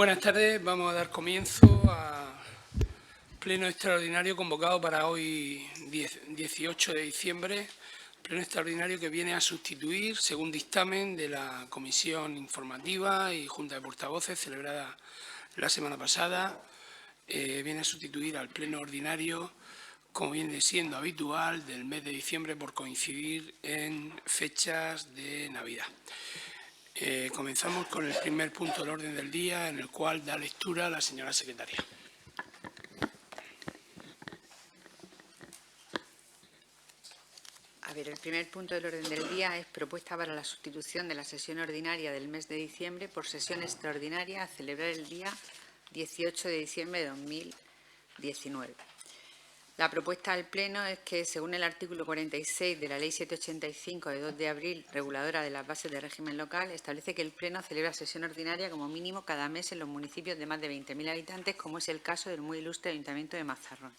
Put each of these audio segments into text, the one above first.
Buenas tardes. Vamos a dar comienzo a pleno extraordinario convocado para hoy 18 de diciembre. Pleno extraordinario que viene a sustituir, según dictamen de la Comisión Informativa y Junta de Portavoces celebrada la semana pasada, viene a sustituir al pleno ordinario, como viene siendo habitual, del mes de diciembre por coincidir en fechas de Navidad. Comenzamos con el primer punto del orden del día, en el cual da lectura la señora secretaria. El primer punto del orden del día es propuesta para la sustitución de la sesión ordinaria del mes de diciembre por sesión extraordinaria a celebrar el día 18 de diciembre de 2019. La propuesta al Pleno es que, según el artículo 46 de la Ley 785 de 2 de abril, reguladora de las bases de régimen local, establece que el Pleno celebra sesión ordinaria como mínimo cada mes en los municipios de más de 20.000 habitantes, como es el caso del muy ilustre Ayuntamiento de Mazarrón.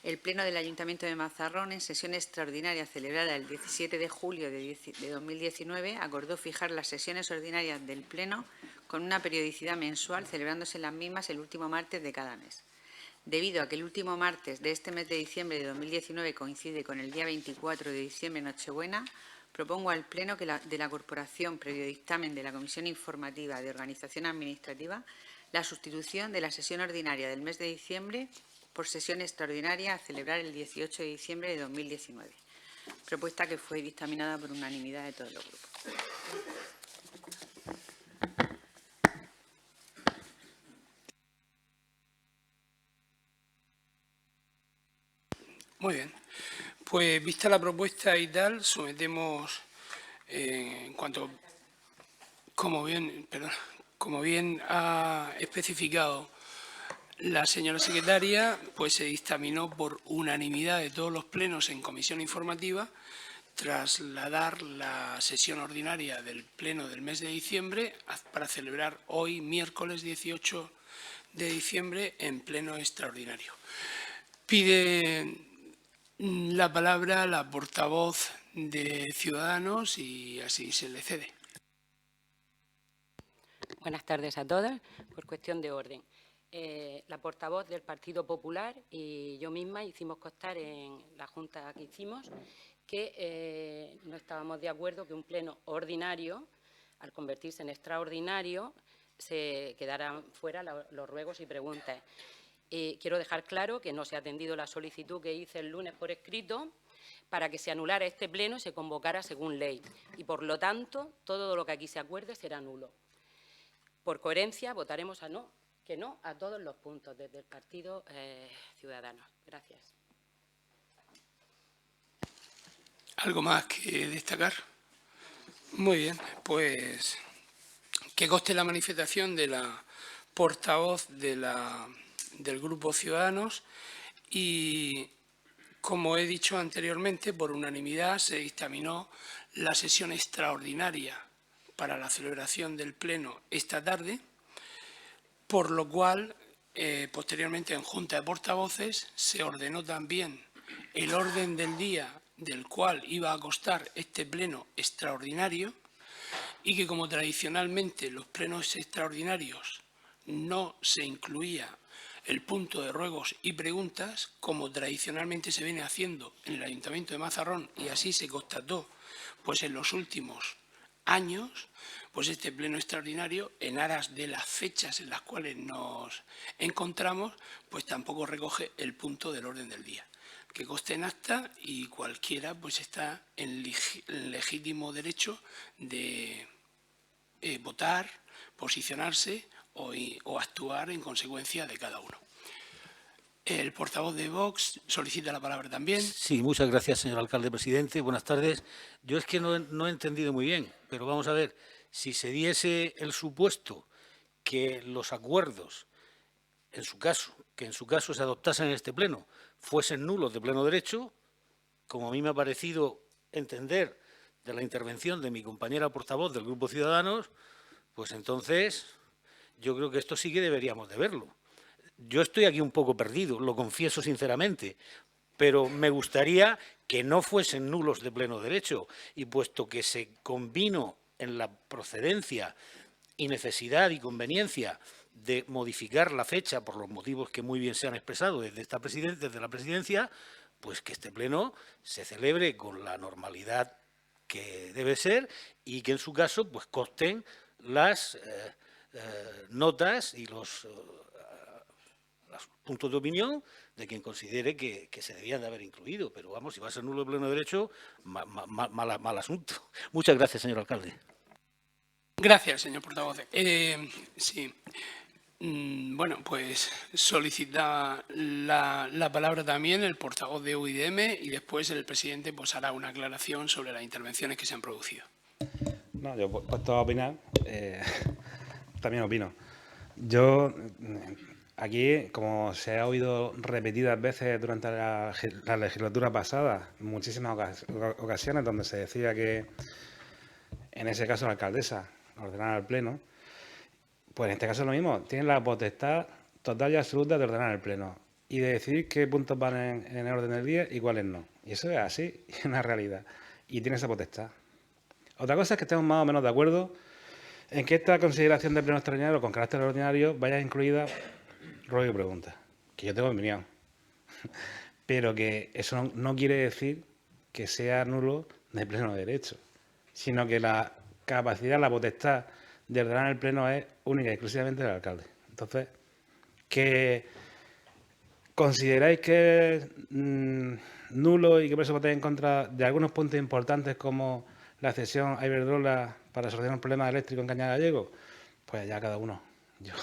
El Pleno del Ayuntamiento de Mazarrón, en sesión extraordinaria celebrada el 17 de julio de 2019, acordó fijar las sesiones ordinarias del Pleno con una periodicidad mensual, celebrándose las mismas el último martes de cada mes. Debido a que el último martes de este mes de diciembre de 2019 coincide con el día 24 de diciembre, Nochebuena, propongo al Pleno de la Corporación, previo dictamen de la Comisión Informativa de Organización Administrativa, la sustitución de la sesión ordinaria del mes de diciembre por sesión extraordinaria a celebrar el 18 de diciembre de 2019. Propuesta que fue dictaminada por unanimidad de todos los grupos. Muy bien. Pues, vista la propuesta y tal, sometemos, en cuanto, como bien ha especificado la señora secretaria, pues se dictaminó por unanimidad de todos los plenos en comisión informativa trasladar la sesión ordinaria del pleno del mes de diciembre para celebrar hoy, miércoles 18 de diciembre, en pleno extraordinario. Pide la palabra la portavoz de Ciudadanos y así se le cede. Buenas tardes a todas. Por cuestión de orden, la portavoz del Partido Popular y yo misma hicimos constar en la junta que hicimos que no estábamos de acuerdo que un pleno ordinario, al convertirse en extraordinario, se quedaran fuera los ruegos y preguntas. Quiero dejar claro que no se ha atendido la solicitud que hice el lunes por escrito para que se anulara este pleno y se convocara según ley. Y, por lo tanto, todo lo que aquí se acuerde será nulo. Por coherencia, votaremos que no a todos los puntos desde el Partido Ciudadanos. Gracias. ¿Algo más que destacar? Muy bien, pues que conste la manifestación de la portavoz del Grupo Ciudadanos y, como he dicho anteriormente, por unanimidad se dictaminó la sesión extraordinaria para la celebración del pleno esta tarde, por lo cual, posteriormente en Junta de Portavoces, se ordenó también el orden del día del cual iba a constar este pleno extraordinario y que, como tradicionalmente los plenos extraordinarios no se incluía el punto de ruegos y preguntas, como tradicionalmente se viene haciendo en el Ayuntamiento de Mazarrón, y así se constató pues en los últimos años, pues este pleno extraordinario, en aras de las fechas en las cuales nos encontramos, pues tampoco recoge el punto del orden del día. Que conste en acta y cualquiera pues está en legítimo derecho de votar, posicionarse o actuar en consecuencia de cada uno. El portavoz de Vox solicita la palabra también. Sí, muchas gracias, señor alcalde presidente. Buenas tardes. Yo es que no he entendido muy bien, pero vamos a ver, si se diese el supuesto que los acuerdos, en su caso se adoptasen en este pleno, fuesen nulos de pleno derecho, como a mí me ha parecido entender de la intervención de mi compañera portavoz del Grupo Ciudadanos, pues entonces yo creo que esto sí que deberíamos de verlo. Yo estoy aquí un poco perdido, lo confieso sinceramente, pero me gustaría que no fuesen nulos de pleno derecho y, puesto que se convino en la procedencia y necesidad y conveniencia de modificar la fecha por los motivos que muy bien se han expresado desde la presidencia, pues que este pleno se celebre con la normalidad que debe ser y que en su caso pues consten las notas y los puntos de opinión de quien considere que se debían de haber incluido. Pero vamos, si va a ser nulo el pleno de derecho, mal asunto. Muchas gracias, señor alcalde. Gracias, señor portavoz. Sí. Bueno, pues solicita la palabra también el portavoz de UIDM y después el presidente pues hará una aclaración sobre las intervenciones que se han producido. No, yo puesto a opinar, también opino. Yo, aquí, como se ha oído repetidas veces durante la legislatura pasada, en muchísimas ocasiones donde se decía que, en ese caso, la alcaldesa ordenara el pleno, pues en este caso es lo mismo, tienen la potestad total y absoluta de ordenar el pleno y de decidir qué puntos van en el orden del día y cuáles no. Y eso es así, es una realidad. Y tiene esa potestad. Otra cosa es que estemos más o menos de acuerdo en que esta consideración de pleno extraordinario con carácter ordinario vaya incluida ruego y pregunta, que yo tengo mi opinión. Pero que eso no quiere decir que sea nulo de pleno derecho, sino que la capacidad, la potestad de ordenar el pleno es única y exclusivamente del alcalde. Entonces, que consideráis que es nulo y que por eso votáis en contra de algunos puntos importantes como la cesión a Iberdrola para solucionar el problema eléctrico en Cañada Gallego, pues ya cada uno. Yo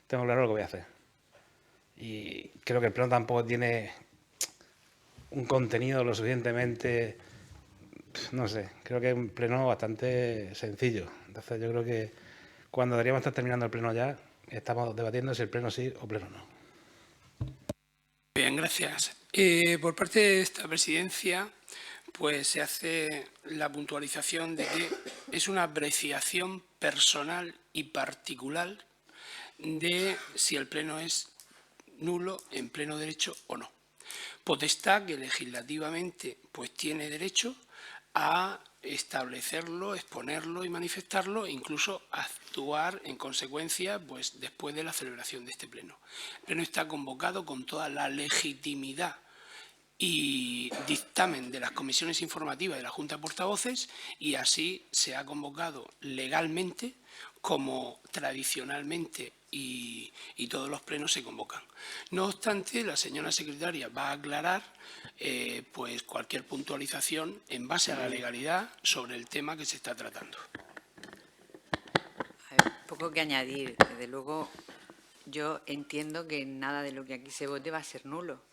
tengo claro lo que voy a hacer. Y creo que el pleno tampoco tiene un contenido lo suficientemente, no sé, creo que es un pleno bastante sencillo. Entonces yo creo que cuando deberíamos estar terminando el pleno ya, estamos debatiendo si el pleno sí o pleno no. Bien, gracias. Por parte de esta presidencia, pues se hace la puntualización de que es una apreciación personal y particular de si el pleno es nulo en pleno derecho o no. Potestad que legislativamente pues tiene derecho a establecerlo, exponerlo y manifestarlo e incluso actuar en consecuencia pues, después de la celebración de este pleno. El pleno está convocado con toda la legitimidad y dictamen de las comisiones informativas de la Junta de Portavoces y así se ha convocado legalmente como tradicionalmente y todos los plenos se convocan. No obstante, la señora secretaria va a aclarar pues cualquier puntualización en base a la legalidad sobre el tema que se está tratando. A ver, poco que añadir. Desde luego, yo entiendo que nada de lo que aquí se vote va a ser nulo,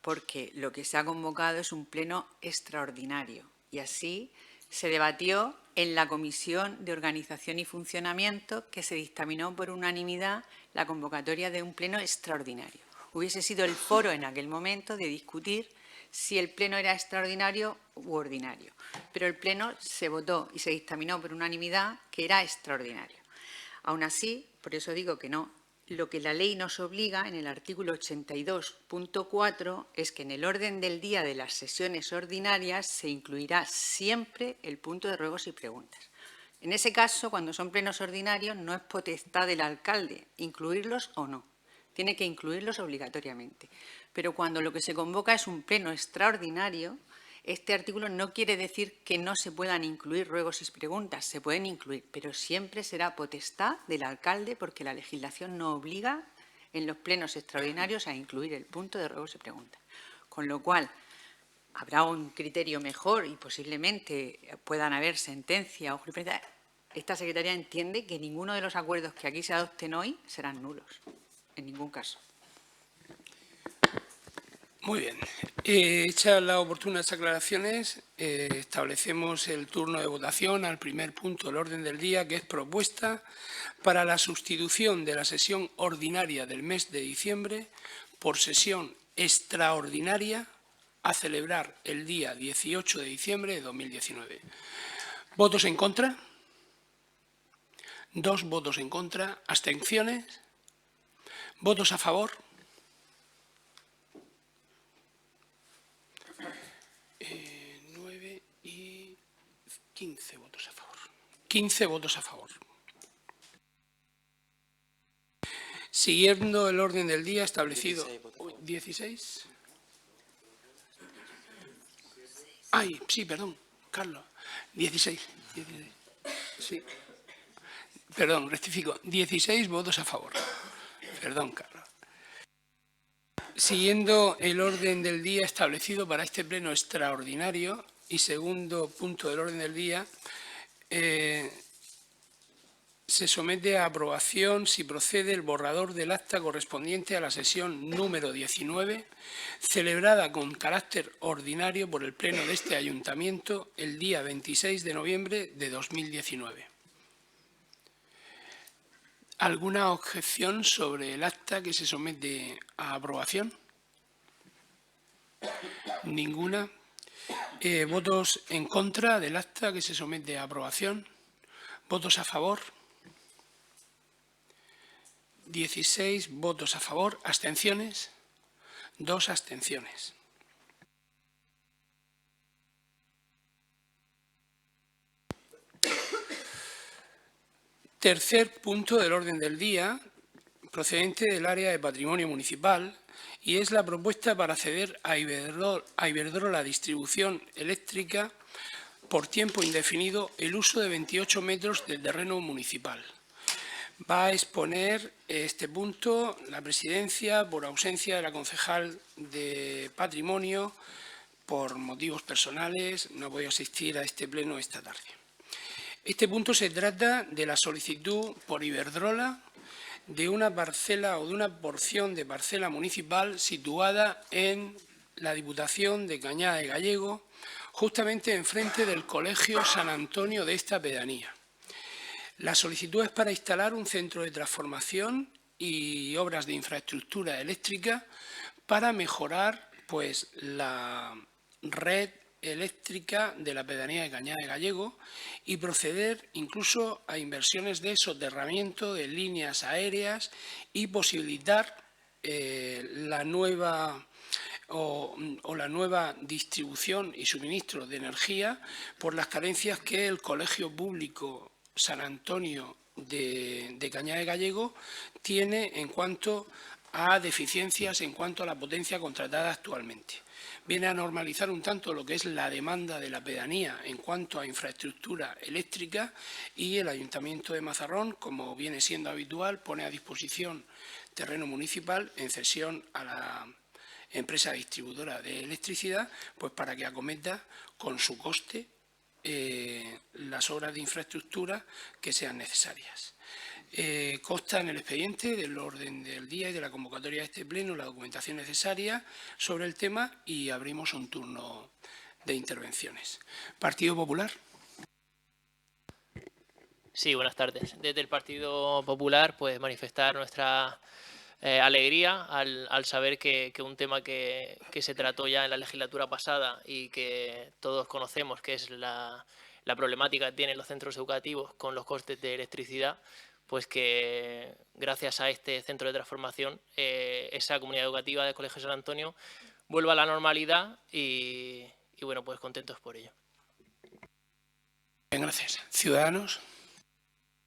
porque lo que se ha convocado es un pleno extraordinario y así se debatió en la Comisión de Organización y Funcionamiento, que se dictaminó por unanimidad la convocatoria de un pleno extraordinario. Hubiese sido el foro en aquel momento de discutir si el pleno era extraordinario u ordinario, pero el pleno se votó y se dictaminó por unanimidad que era extraordinario. Aún así, por eso digo que no, lo que la ley nos obliga en el artículo 82.4 es que en el orden del día de las sesiones ordinarias se incluirá siempre el punto de ruegos y preguntas. En ese caso, cuando son plenos ordinarios, no es potestad del alcalde incluirlos o no. Tiene que incluirlos obligatoriamente. Pero cuando lo que se convoca es un pleno extraordinario, este artículo no quiere decir que no se puedan incluir ruegos y preguntas, se pueden incluir, pero siempre será potestad del alcalde porque la legislación no obliga en los plenos extraordinarios a incluir el punto de ruegos y preguntas. Con lo cual, habrá un criterio mejor y posiblemente puedan haber sentencia o jurisprudencia. Esta Secretaría entiende que ninguno de los acuerdos que aquí se adopten hoy serán nulos, en ningún caso. Muy bien. Hechas las oportunas aclaraciones, establecemos el turno de votación al primer punto del orden del día, que es propuesta para la sustitución de la sesión ordinaria del mes de diciembre por sesión extraordinaria a celebrar el día 18 de diciembre de 2019. ¿Votos en contra? 2 votos en contra. ¿Abstenciones? ¿Votos a favor? 9 y 15 votos a favor. 15 votos a favor. Siguiendo el orden del día establecido... 16. Ay, sí, perdón, Carlos. 16. Sí. Perdón, rectifico. 16 votos a favor. Perdón, Carlos. Siguiendo el orden del día establecido para este pleno extraordinario y segundo punto del orden del día, se somete a aprobación, si procede, el borrador del acta correspondiente a la sesión número 19, celebrada con carácter ordinario por el Pleno de este Ayuntamiento el día 26 de noviembre de 2019. ¿Alguna objeción sobre el acta que se somete a aprobación? Ninguna. ¿Votos en contra del acta que se somete a aprobación? ¿Votos a favor? 16 votos a favor. ¿Abstenciones? 2 abstenciones. Tercer punto del orden del día, procedente del área de patrimonio municipal, y es la propuesta para ceder a Iberdrola Distribución Eléctrica por tiempo indefinido el uso de 28 metros del terreno municipal. Va a exponer este punto la presidencia por ausencia de la concejal de Patrimonio por motivos personales. No voy a asistir a este pleno esta tarde. Este punto se trata de la solicitud por Iberdrola de una parcela o de una porción de parcela municipal situada en la Diputación de Cañada de Gallego, justamente enfrente del Colegio San Antonio de esta pedanía. La solicitud es para instalar un centro de transformación y obras de infraestructura eléctrica para mejorar pues, la red eléctrica de la pedanía de Cañada de Gallego y proceder incluso a inversiones de soterramiento de líneas aéreas y posibilitar la nueva distribución y suministro de energía por las carencias que el Colegio Público San Antonio de Cañada de Gallego tiene en cuanto a deficiencias en cuanto a la potencia contratada actualmente. Viene a normalizar un tanto lo que es la demanda de la pedanía en cuanto a infraestructura eléctrica y el Ayuntamiento de Mazarrón, como viene siendo habitual, pone a disposición terreno municipal en cesión a la empresa distribuidora de electricidad, pues para que acometa con su coste las obras de infraestructura que sean necesarias. Consta en el expediente del orden del día y de la convocatoria de este pleno la documentación necesaria sobre el tema y abrimos un turno de intervenciones. Partido Popular. Sí, buenas tardes. Desde el Partido Popular, pues manifestar nuestra alegría al saber que un tema que se trató ya en la legislatura pasada y que todos conocemos, que es la problemática que tienen los centros educativos con los costes de electricidad, pues que gracias a este centro de transformación esa comunidad educativa del Colegio San Antonio vuelva a la normalidad y bueno, pues contentos por ello. Bien, gracias. Ciudadanos.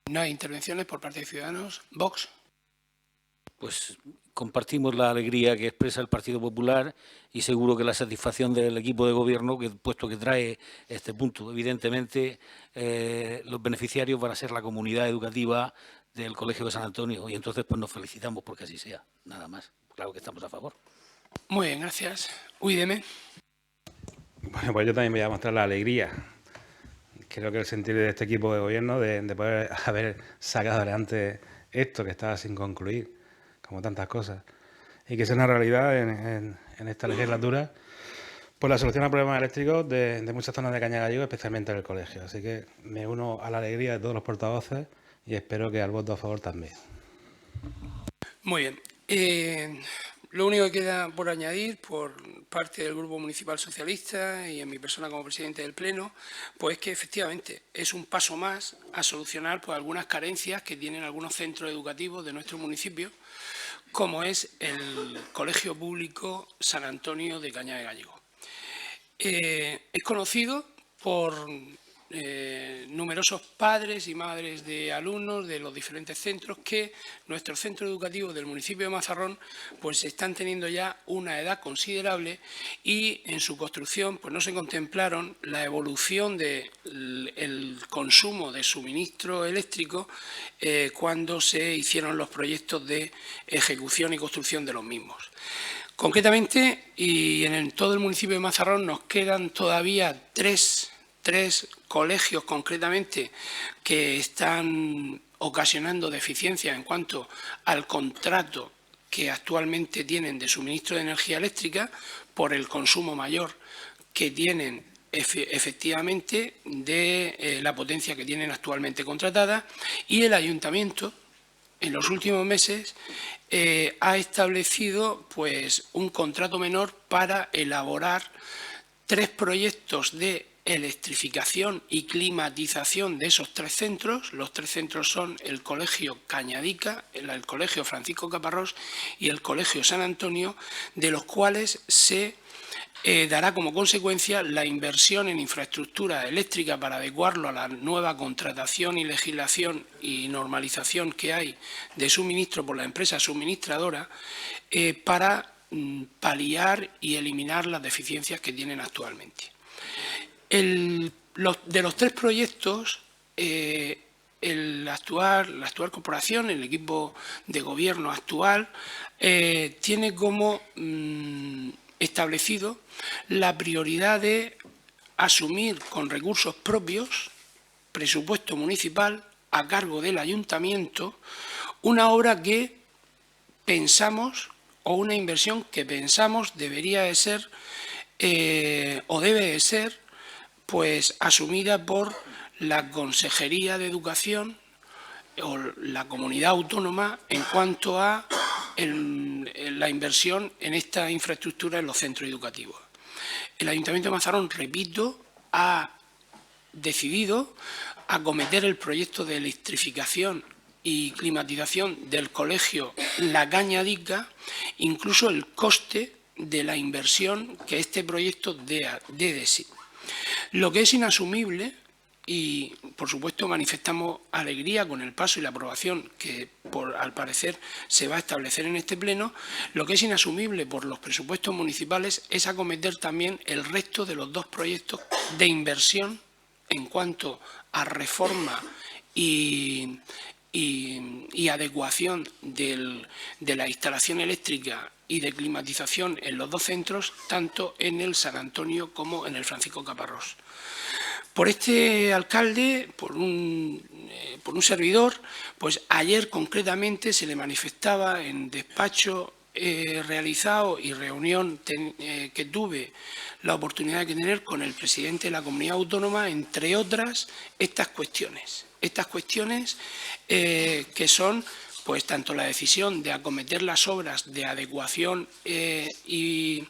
No hay intervenciones por parte de Ciudadanos. Vox. Pues compartimos la alegría que expresa el Partido Popular y seguro que la satisfacción del equipo de gobierno, puesto que trae este punto. Evidentemente, los beneficiarios van a ser la comunidad educativa del Colegio de San Antonio y entonces pues nos felicitamos porque así sea, nada más. Claro que estamos a favor. Muy bien, gracias. UIDM. Bueno, pues yo también voy a mostrar la alegría. Creo que el sentir de este equipo de gobierno de poder haber sacado adelante esto que estaba sin concluir, como tantas cosas, y que sea una realidad en esta legislatura, por la solución a problemas eléctricos de muchas zonas de Cañada de Gallego, especialmente en el colegio. Así que me uno a la alegría de todos los portavoces y espero que al voto a favor también. Muy bien. Lo único que queda por añadir por parte del Grupo Municipal Socialista y en mi persona como presidente del Pleno, pues que efectivamente es un paso más a solucionar pues, algunas carencias que tienen algunos centros educativos de nuestro municipio, como es el Colegio Público San Antonio de Cañada de Gallego. Es conocido por numerosos padres y madres de alumnos de los diferentes centros que nuestros centros educativos del municipio de Mazarrón pues están teniendo ya una edad considerable y en su construcción pues no se contemplaron la evolución del consumo de suministro eléctrico cuando se hicieron los proyectos de ejecución y construcción de los mismos. Concretamente, y en todo el municipio de Mazarrón nos quedan todavía tres colegios concretamente que están ocasionando deficiencias en cuanto al contrato que actualmente tienen de suministro de energía eléctrica por el consumo mayor que tienen efectivamente de la potencia que tienen actualmente contratada, y el ayuntamiento en los últimos meses ha establecido pues un contrato menor para elaborar 3 proyectos de electrificación y climatización de esos 3 centros. Los 3 centros son el Colegio Cañadica, el Colegio Francisco Caparrós y el Colegio San Antonio, de los cuales se dará como consecuencia la inversión en infraestructura eléctrica para adecuarlo a la nueva contratación y legislación y normalización que hay de suministro por la empresa suministradora para paliar y eliminar las deficiencias que tienen actualmente. De los 3 proyectos, la actual corporación, el equipo de gobierno actual, tiene como establecido la prioridad de asumir con recursos propios, presupuesto municipal, a cargo del ayuntamiento, una obra que pensamos, o una inversión que pensamos debería de ser o debe de ser pues asumida por la Consejería de Educación o la comunidad autónoma en cuanto a la inversión en esta infraestructura en los centros educativos. El Ayuntamiento de Mazarrón, repito, ha decidido acometer el proyecto de electrificación y climatización del colegio La Cañadica, incluso el coste de la inversión que este proyecto dé de sí. Lo que es inasumible, y por supuesto manifestamos alegría con el paso y la aprobación que al parecer se va a establecer en este pleno, lo que es inasumible por los presupuestos municipales es acometer también el resto de los 2 proyectos de inversión en cuanto a reforma y adecuación de la instalación eléctrica y de climatización en los 2 centros, tanto en el San Antonio como en el Francisco Caparrós. Por este alcalde, por un servidor, pues ayer concretamente se le manifestaba en despacho realizado y reunión que tuve la oportunidad de tener con el presidente de la comunidad autónoma, entre otras, estas cuestiones que son pues tanto la decisión de acometer las obras de adecuación y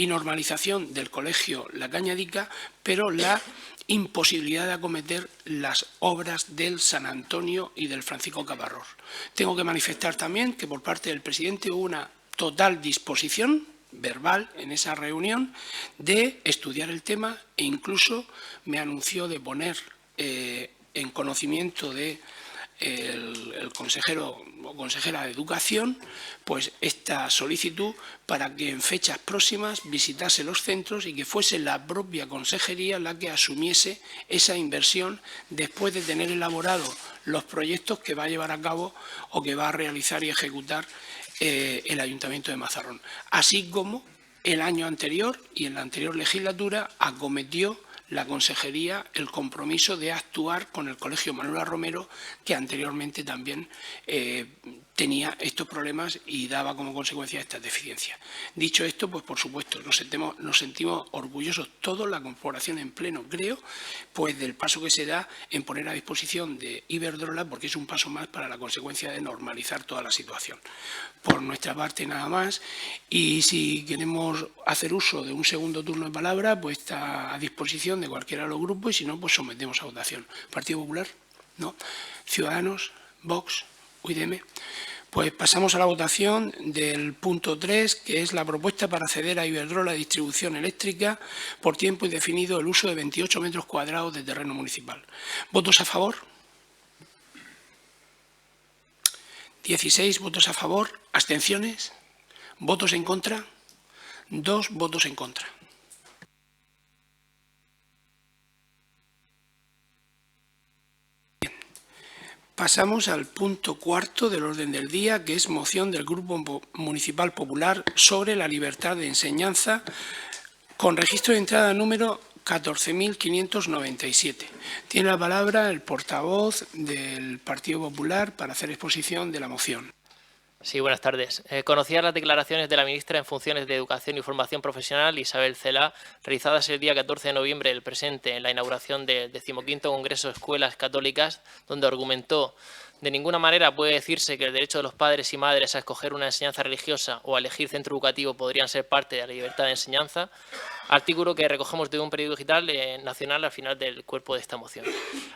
normalización del colegio La Cañadica, pero la imposibilidad de acometer las obras del San Antonio y del Francisco Caparrós. Tengo que manifestar también que por parte del presidente hubo una total disposición verbal en esa reunión de estudiar el tema e incluso me anunció de poner en conocimiento de el consejero o consejera de Educación pues esta solicitud para que en fechas próximas visitase los centros y que fuese la propia consejería la que asumiese esa inversión después de tener elaborados los proyectos que va a llevar a cabo o que va a realizar y ejecutar el Ayuntamiento de Mazarrón. Así como el año anterior y en la anterior legislatura acometió la Consejería el compromiso de actuar con el Colegio Manuela Romero, que anteriormente también tenía estos problemas y daba como consecuencia estas deficiencias. Dicho esto, pues por supuesto, nos sentimos orgullosos todos, la corporación en pleno, creo, pues del paso que se da en poner a disposición de Iberdrola, porque es un paso más para la consecuencia de normalizar toda la situación. Por nuestra parte nada más, y si queremos hacer uso de un segundo turno de palabra, pues está a disposición de cualquiera de los grupos y si no, pues sometemos a votación. Partido Popular, no. Ciudadanos, Vox, UIDM. Pues pasamos a la votación del punto 3, que es la propuesta para ceder a Iberdrola Distribución Eléctrica por tiempo indefinido el uso de 28 metros cuadrados de terreno municipal. ¿Votos a favor? 16 votos a favor. ¿Abstenciones? ¿Votos en contra? 2 votos en contra. Pasamos al punto 4 del orden del día, que es moción del Grupo Municipal Popular sobre la libertad de enseñanza, con registro de entrada número 14.597. Tiene la palabra el portavoz del Partido Popular para hacer exposición de la moción. Sí, buenas tardes. Conocía las declaraciones de la ministra en funciones de Educación y Formación Profesional, Isabel Celaá, realizadas el día 14 de noviembre del presente en la inauguración del 15º Congreso de Escuelas Católicas, donde argumentó: de ninguna manera puede decirse que el derecho de los padres y madres a escoger una enseñanza religiosa o a elegir centro educativo podrían ser parte de la libertad de enseñanza, artículo que recogemos de un periódico digital nacional al final del cuerpo de esta moción.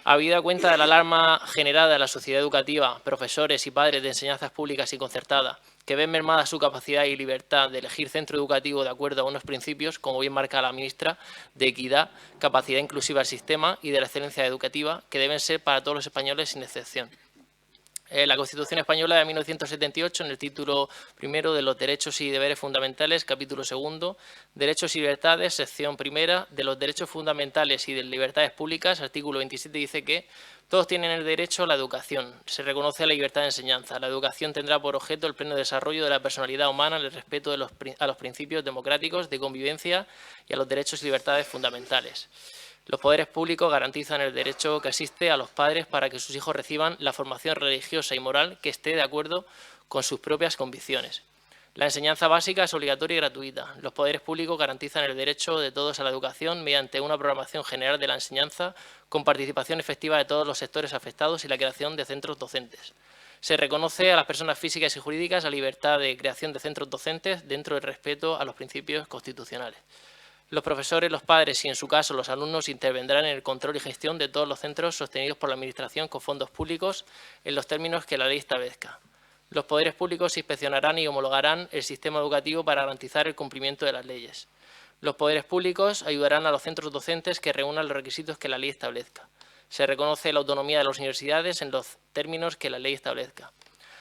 Habida cuenta de la alarma generada en la sociedad educativa, profesores y padres de enseñanzas públicas y concertadas, que ven mermada su capacidad y libertad de elegir centro educativo de acuerdo a unos principios, como bien marca la ministra, de equidad, capacidad inclusiva del sistema y de la excelencia educativa, que deben ser para todos los españoles sin excepción. La Constitución Española de 1978, en el título primero de los Derechos y Deberes Fundamentales, capítulo segundo, Derechos y Libertades, sección primera, de los Derechos Fundamentales y de Libertades Públicas, artículo 27, dice que todos tienen el derecho a la educación. Se reconoce la libertad de enseñanza. La educación tendrá por objeto el pleno desarrollo de la personalidad humana, el respeto a los principios democráticos de convivencia y a los derechos y libertades fundamentales. Los poderes públicos garantizan el derecho que existe a los padres para que sus hijos reciban la formación religiosa y moral que esté de acuerdo con sus propias convicciones. La enseñanza básica es obligatoria y gratuita. Los poderes públicos garantizan el derecho de todos a la educación mediante una programación general de la enseñanza con participación efectiva de todos los sectores afectados y la creación de centros docentes. Se reconoce a las personas físicas y jurídicas la libertad de creación de centros docentes dentro del respeto a los principios constitucionales. Los profesores, los padres y, en su caso, los alumnos intervendrán en el control y gestión de todos los centros sostenidos por la Administración con fondos públicos en los términos que la ley establezca. Los poderes públicos inspeccionarán y homologarán el sistema educativo para garantizar el cumplimiento de las leyes. Los poderes públicos ayudarán a los centros docentes que reúnan los requisitos que la ley establezca. Se reconoce la autonomía de las universidades en los términos que la ley establezca.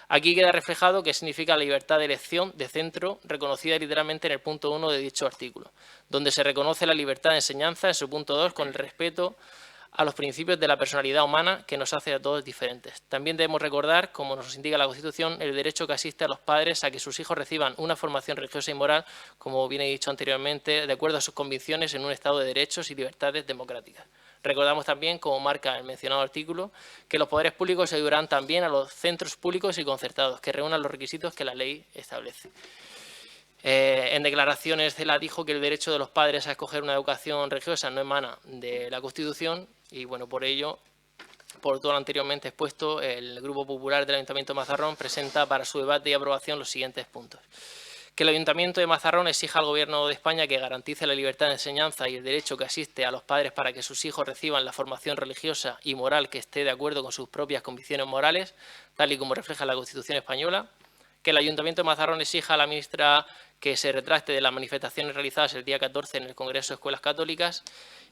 Aquí queda reflejado qué significa la libertad de elección de centro, reconocida literalmente en el punto 1 de dicho artículo, donde se reconoce la libertad de enseñanza en su punto 2 con el respeto a los principios de la personalidad humana que nos hace a todos diferentes. También debemos recordar, como nos indica la Constitución, el derecho que asiste a los padres a que sus hijos reciban una formación religiosa y moral, como bien he dicho anteriormente, de acuerdo a sus convicciones en un Estado de derechos y libertades democráticas. Recordamos también, como marca el mencionado artículo, que los poderes públicos ayudarán también a los centros públicos y concertados que reúnan los requisitos que la ley establece. En declaraciones Celaá dijo que el derecho de los padres a escoger una educación religiosa no emana de la Constitución y, bueno, por ello, por todo lo anteriormente expuesto, el Grupo Popular del Ayuntamiento de Mazarrón presenta para su debate y aprobación los siguientes puntos. Que el Ayuntamiento de Mazarrón exija al Gobierno de España que garantice la libertad de enseñanza y el derecho que asiste a los padres para que sus hijos reciban la formación religiosa y moral que esté de acuerdo con sus propias convicciones morales, tal y como refleja la Constitución española. Que el Ayuntamiento de Mazarrón exija a la ministra que se retracte de las manifestaciones realizadas el día 14 en el Congreso de Escuelas Católicas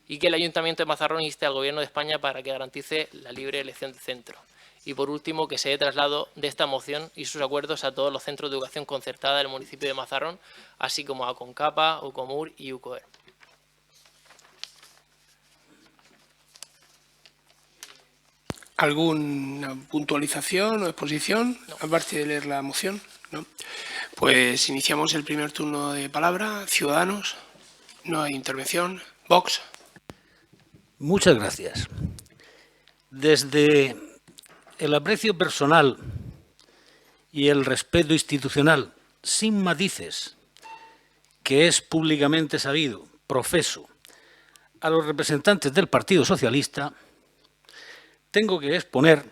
y que el Ayuntamiento de Mazarrón inste al Gobierno de España para que garantice la libre elección de centro. Y, por último, que se dé traslado de esta moción y sus acuerdos a todos los centros de educación concertada del municipio de Mazarrón, así como a Concapa, Ucomur y UCOER. ¿Alguna puntualización o exposición, aparte de leer la moción? ¿No? Pues iniciamos el primer turno de palabra. Ciudadanos, no hay intervención. Vox. Muchas gracias. Desde el aprecio personal y el respeto institucional, sin matices, que es públicamente sabido, profeso, a los representantes del Partido Socialista, tengo que exponer,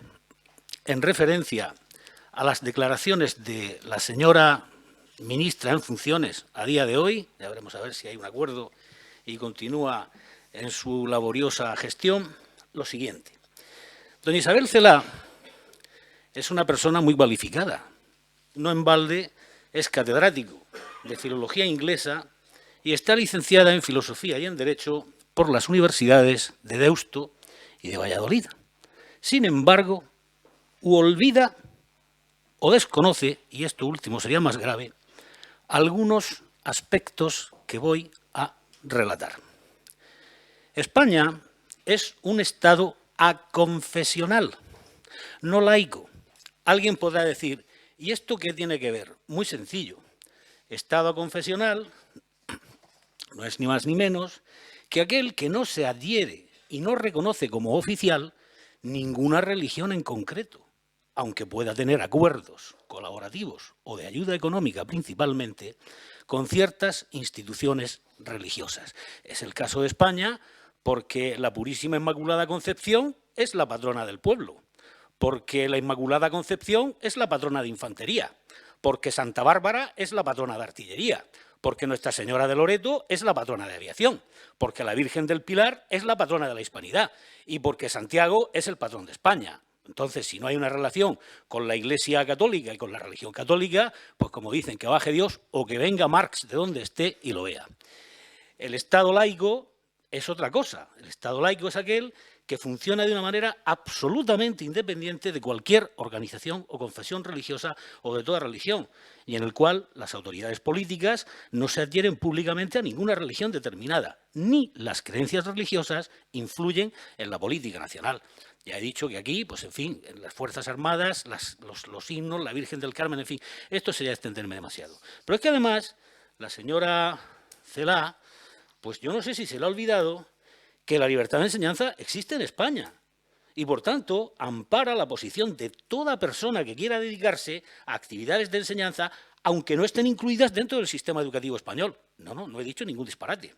en referencia a las declaraciones de la señora ministra en funciones a día de hoy, ya veremos a ver si hay un acuerdo y continúa en su laboriosa gestión, lo siguiente. Doña Isabel Celaá es una persona muy cualificada no en balde, es catedrático de Filología Inglesa y está licenciada en Filosofía y en Derecho por las universidades de Deusto y de Valladolid. Sin embargo, olvida o desconoce, y esto último sería más grave, algunos aspectos que voy a relatar. España es un Estado aconfesional, no laico. Alguien podrá decir, ¿y esto qué tiene que ver? Muy sencillo. Estado aconfesional no es ni más ni menos que aquel que no se adhiere y no reconoce como oficial ninguna religión en concreto, aunque pueda tener acuerdos colaborativos o de ayuda económica principalmente con ciertas instituciones religiosas. Es el caso de España porque la Purísima Inmaculada Concepción es la patrona del pueblo, porque la Inmaculada Concepción es la patrona de infantería, porque Santa Bárbara es la patrona de artillería, porque Nuestra Señora de Loreto es la patrona de aviación, porque la Virgen del Pilar es la patrona de la Hispanidad y porque Santiago es el patrón de España. Entonces, si no hay una relación con la Iglesia católica y con la religión católica, pues como dicen, que baje Dios o que venga Marx de donde esté y lo vea. El Estado laico es otra cosa. El Estado laico es aquel que funciona de una manera absolutamente independiente de cualquier organización o confesión religiosa o de toda religión, y en el cual las autoridades políticas no se adhieren públicamente a ninguna religión determinada, ni las creencias religiosas influyen en la política nacional. Ya he dicho que aquí, pues en fin, en las Fuerzas Armadas, los himnos, la Virgen del Carmen, en fin, esto sería extenderme demasiado. Pero es que además, la señora Celaá, pues yo no sé si se le ha olvidado que la libertad de enseñanza existe en España y, por tanto, ampara la posición de toda persona que quiera dedicarse a actividades de enseñanza, aunque no estén incluidas dentro del sistema educativo español. No he dicho ningún disparate.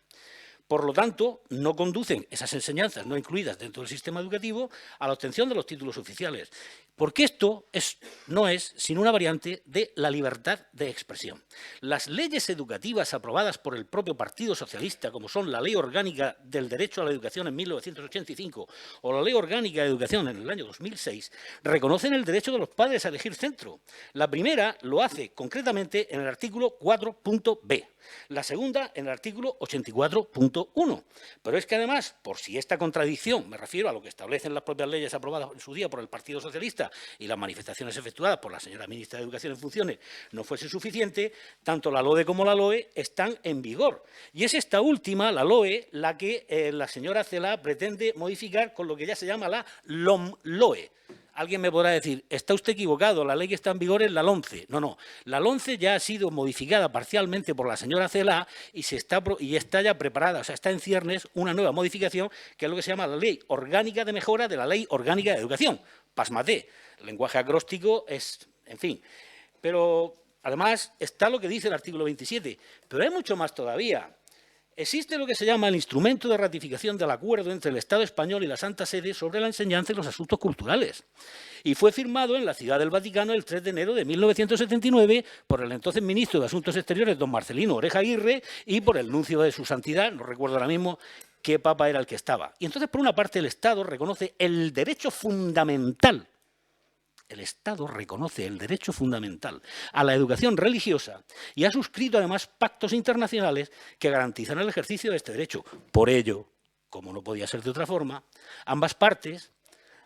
Por lo tanto, no conducen esas enseñanzas no incluidas dentro del sistema educativo a la obtención de los títulos oficiales, porque esto no es sino una variante de la libertad de expresión. Las leyes educativas aprobadas por el propio Partido Socialista, como son la Ley Orgánica del Derecho a la Educación en 1985 o la Ley Orgánica de Educación en el año 2006, reconocen el derecho de los padres a elegir centro. La primera lo hace concretamente en el artículo 4.b. La segunda en el artículo 84.1. Pero es que además, por si esta contradicción, me refiero a lo que establecen las propias leyes aprobadas en su día por el Partido Socialista y las manifestaciones efectuadas por la señora ministra de Educación en funciones, no fuese suficiente, tanto la LOE como la LOE están en vigor. Y es esta última, la LOE, la que la señora Celaá pretende modificar con lo que ya se llama la LOMLOE. Alguien me podrá decir, está usted equivocado, la ley que está en vigor es la LOMCE. No, la LOMCE ya ha sido modificada parcialmente por la señora Celaá y está ya preparada, o sea, está en ciernes una nueva modificación, que es lo que se llama la Ley Orgánica de Mejora de la Ley Orgánica de Educación. Pásmate, el lenguaje acróstico es, en fin. Pero además está lo que dice el artículo 27, pero hay mucho más todavía. Existe lo que se llama el instrumento de ratificación del acuerdo entre el Estado español y la Santa Sede sobre la enseñanza y los asuntos culturales. Y fue firmado en la Ciudad del Vaticano el 3 de enero de 1979 por el entonces ministro de Asuntos Exteriores, don Marcelino Oreja Aguirre, y por el nuncio de su santidad, no recuerdo ahora mismo qué papa era el que estaba. Y entonces, por una parte, el Estado reconoce el derecho fundamental. El Estado reconoce el derecho fundamental a la educación religiosa y ha suscrito además pactos internacionales que garantizan el ejercicio de este derecho. Por ello, como no podía ser de otra forma, ambas partes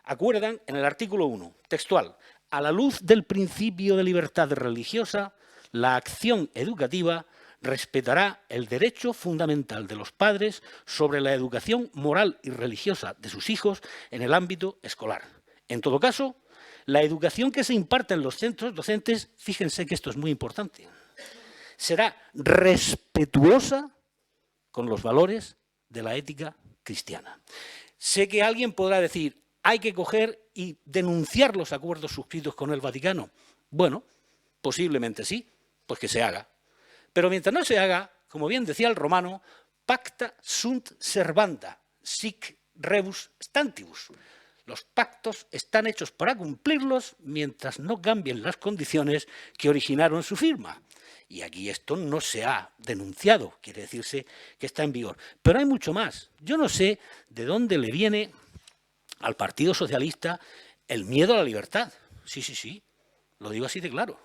acuerdan en el artículo 1, textual, a la luz del principio de libertad religiosa, la acción educativa respetará el derecho fundamental de los padres sobre la educación moral y religiosa de sus hijos en el ámbito escolar. En todo caso, la educación que se imparte en los centros docentes, fíjense que esto es muy importante, será respetuosa con los valores de la ética cristiana. Sé que alguien podrá decir, hay que coger y denunciar los acuerdos suscritos con el Vaticano. Bueno, posiblemente sí, pues que se haga. Pero mientras no se haga, como bien decía el romano, pacta sunt servanda, sic rebus stantibus. Los pactos están hechos para cumplirlos mientras no cambien las condiciones que originaron su firma. Y aquí esto no se ha denunciado, quiere decirse que está en vigor. Pero hay mucho más. Yo no sé de dónde le viene al Partido Socialista el miedo a la libertad. Sí, lo digo así de claro.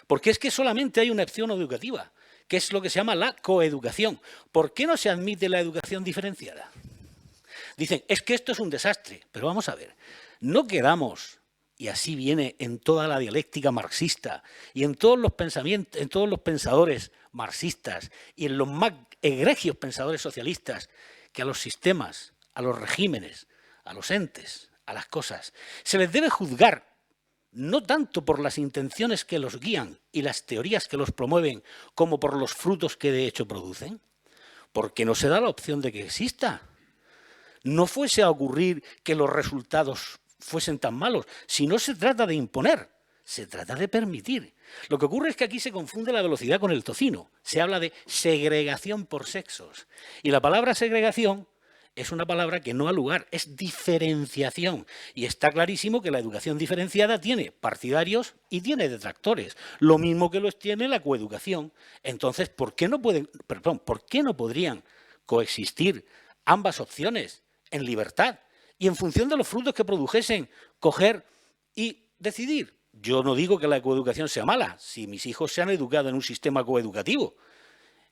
Porque es que solamente hay una opción educativa, que es lo que se llama la coeducación. ¿Por qué no se admite la educación diferenciada? Dicen, es que esto es un desastre. Pero vamos a ver, no quedamos, y así viene en toda la dialéctica marxista y en todos los pensamientos, en todos los pensadores marxistas y en los más egregios pensadores socialistas, que a los sistemas, a los regímenes, a los entes, a las cosas, se les debe juzgar no tanto por las intenciones que los guían y las teorías que los promueven, como por los frutos que de hecho producen. ¿Por qué no se da la opción de que exista? No fuese a ocurrir que los resultados fuesen tan malos. Si no se trata de imponer, se trata de permitir. Lo que ocurre es que aquí se confunde la velocidad con el tocino. Se habla de segregación por sexos. Y la palabra segregación es una palabra que no ha lugar, es diferenciación. Y está clarísimo que la educación diferenciada tiene partidarios y tiene detractores. Lo mismo que los tiene la coeducación. Entonces, ¿por qué no podrían coexistir ambas opciones en libertad y en función de los frutos que produjesen, coger y decidir? Yo no digo que la coeducación sea mala, si mis hijos se han educado en un sistema coeducativo,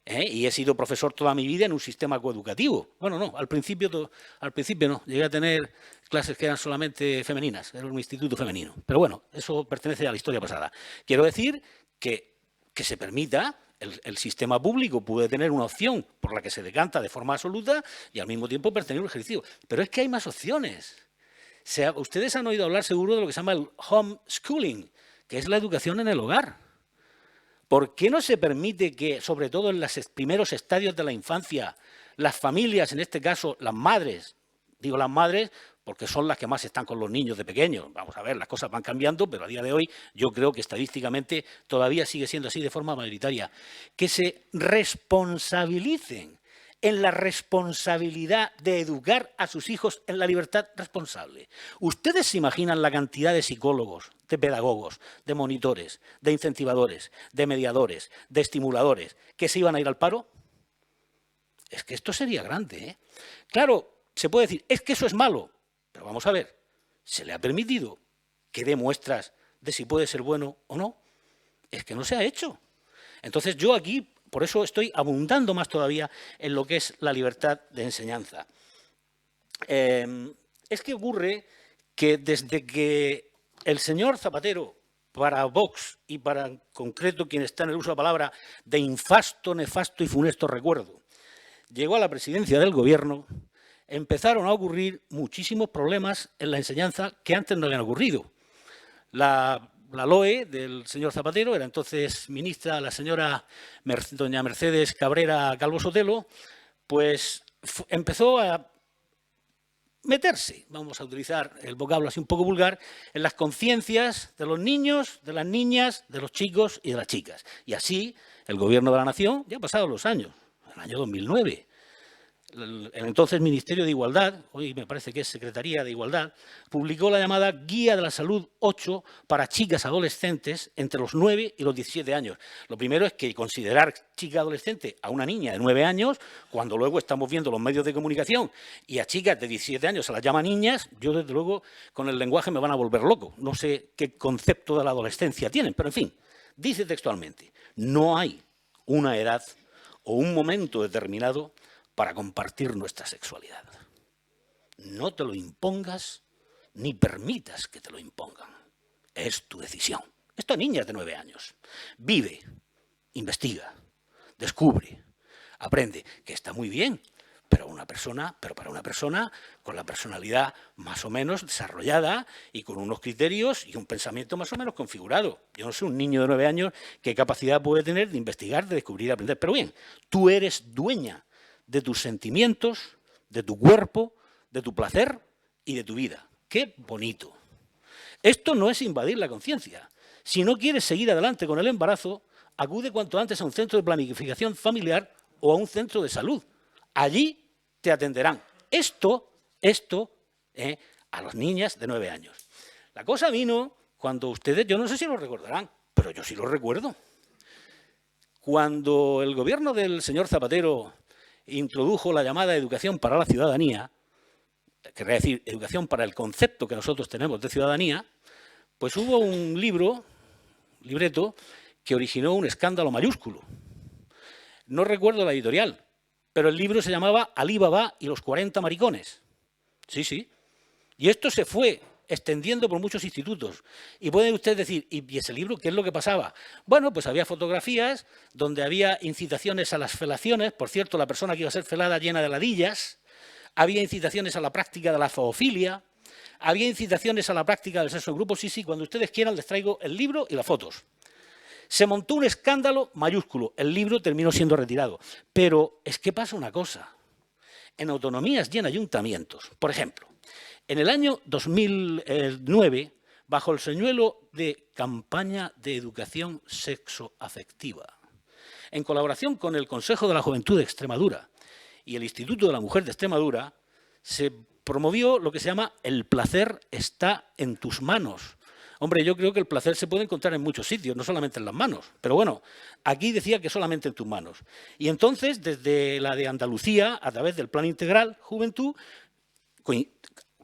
y he sido profesor toda mi vida en un sistema coeducativo. Bueno, no, al principio no, llegué a tener clases que eran solamente femeninas, era un instituto femenino. Pero bueno, eso pertenece a la historia pasada. Quiero decir que se permita. El sistema público puede tener una opción por la que se decanta de forma absoluta y al mismo tiempo pertenecer un ejercicio. Pero es que hay más opciones. Ustedes han oído hablar seguro de lo que se llama el homeschooling, que es la educación en el hogar. ¿Por qué no se permite que, sobre todo en los primeros estadios de la infancia, las familias, en este caso las madres, digo las madres porque son las que más están con los niños de pequeños. Vamos a ver, las cosas van cambiando, pero a día de hoy yo creo que estadísticamente todavía sigue siendo así de forma mayoritaria. Que se responsabilicen en la responsabilidad de educar a sus hijos en la libertad responsable. ¿Ustedes se imaginan la cantidad de psicólogos, de pedagogos, de monitores, de incentivadores, de mediadores, de estimuladores que se iban a ir al paro? Es que esto sería grande, ¿eh? Claro, se puede decir, es que eso es malo. Pero vamos a ver, ¿se le ha permitido que dé muestras de si puede ser bueno o no? Es que no se ha hecho. Entonces yo aquí, por eso estoy abundando más todavía en lo que es la libertad de enseñanza. Es que ocurre que desde que el señor Zapatero, para Vox y para en concreto quien está en el uso de la palabra de infasto, nefasto y funesto recuerdo, llegó a la presidencia del gobierno, empezaron a ocurrir muchísimos problemas en la enseñanza que antes no habían ocurrido. La LOE del señor Zapatero, era entonces ministra la señora doña Mercedes Cabrera Calvo Sotelo, pues empezó a meterse, vamos a utilizar el vocablo así un poco vulgar, en las conciencias de los niños, de las niñas, de los chicos y de las chicas. Y así el Gobierno de la Nación, ya han pasado los años, el año 2009, el entonces Ministerio de Igualdad, hoy me parece que es Secretaría de Igualdad, publicó la llamada Guía de la Salud 8 para chicas adolescentes entre los 9 y los 17 años. Lo primero es que considerar chica adolescente a una niña de 9 años, cuando luego estamos viendo los medios de comunicación y a chicas de 17 años se las llama niñas, yo desde luego con el lenguaje me van a volver loco. No sé qué concepto de la adolescencia tienen, pero en fin, dice textualmente, no hay una edad o un momento determinado para compartir nuestra sexualidad. No te lo impongas ni permitas que te lo impongan. Es tu decisión. Esta niña es de 9 años. Vive, investiga, descubre, aprende, que está muy bien, pero para una persona con la personalidad más o menos desarrollada y con unos criterios y un pensamiento más o menos configurado. Yo no sé un niño de 9 años qué capacidad puede tener de investigar, de descubrir, de aprender. Pero bien, tú eres dueña de tus sentimientos, de tu cuerpo, de tu placer y de tu vida. ¡Qué bonito! Esto no es invadir la conciencia. Si no quieres seguir adelante con el embarazo, acude cuanto antes a un centro de planificación familiar o a un centro de salud. Allí te atenderán. Esto a las niñas de 9 años. La cosa vino cuando ustedes, yo no sé si lo recordarán, pero yo sí lo recuerdo. Cuando el gobierno del señor Zapatero introdujo la llamada educación para la ciudadanía, querría decir educación para el concepto que nosotros tenemos de ciudadanía, pues hubo un libreto que originó un escándalo mayúsculo. No recuerdo la editorial, pero el libro se llamaba Alí Baba y los 40 maricones. Sí, sí. Y esto se fue extendiendo por muchos institutos. Y pueden ustedes decir, ¿y ese libro qué es lo que pasaba? Bueno, pues había fotografías donde había incitaciones a las felaciones. Por cierto, la persona que iba a ser felada llena de ladillas. Había incitaciones a la práctica de la zoofilia. Había incitaciones a la práctica del sexo en grupo. Sí, sí, cuando ustedes quieran les traigo el libro y las fotos. Se montó un escándalo mayúsculo. El libro terminó siendo retirado. Pero es que pasa una cosa. En autonomías y en ayuntamientos, por ejemplo, en el año 2009, bajo el señuelo de Campaña de Educación Sexoafectiva, en colaboración con el Consejo de la Juventud de Extremadura y el Instituto de la Mujer de Extremadura, se promovió lo que se llama El placer está en tus manos. Hombre, yo creo que el placer se puede encontrar en muchos sitios, no solamente en las manos. Pero bueno, aquí decía que solamente en tus manos. Y entonces, desde la de Andalucía, a través del Plan Integral Juventud,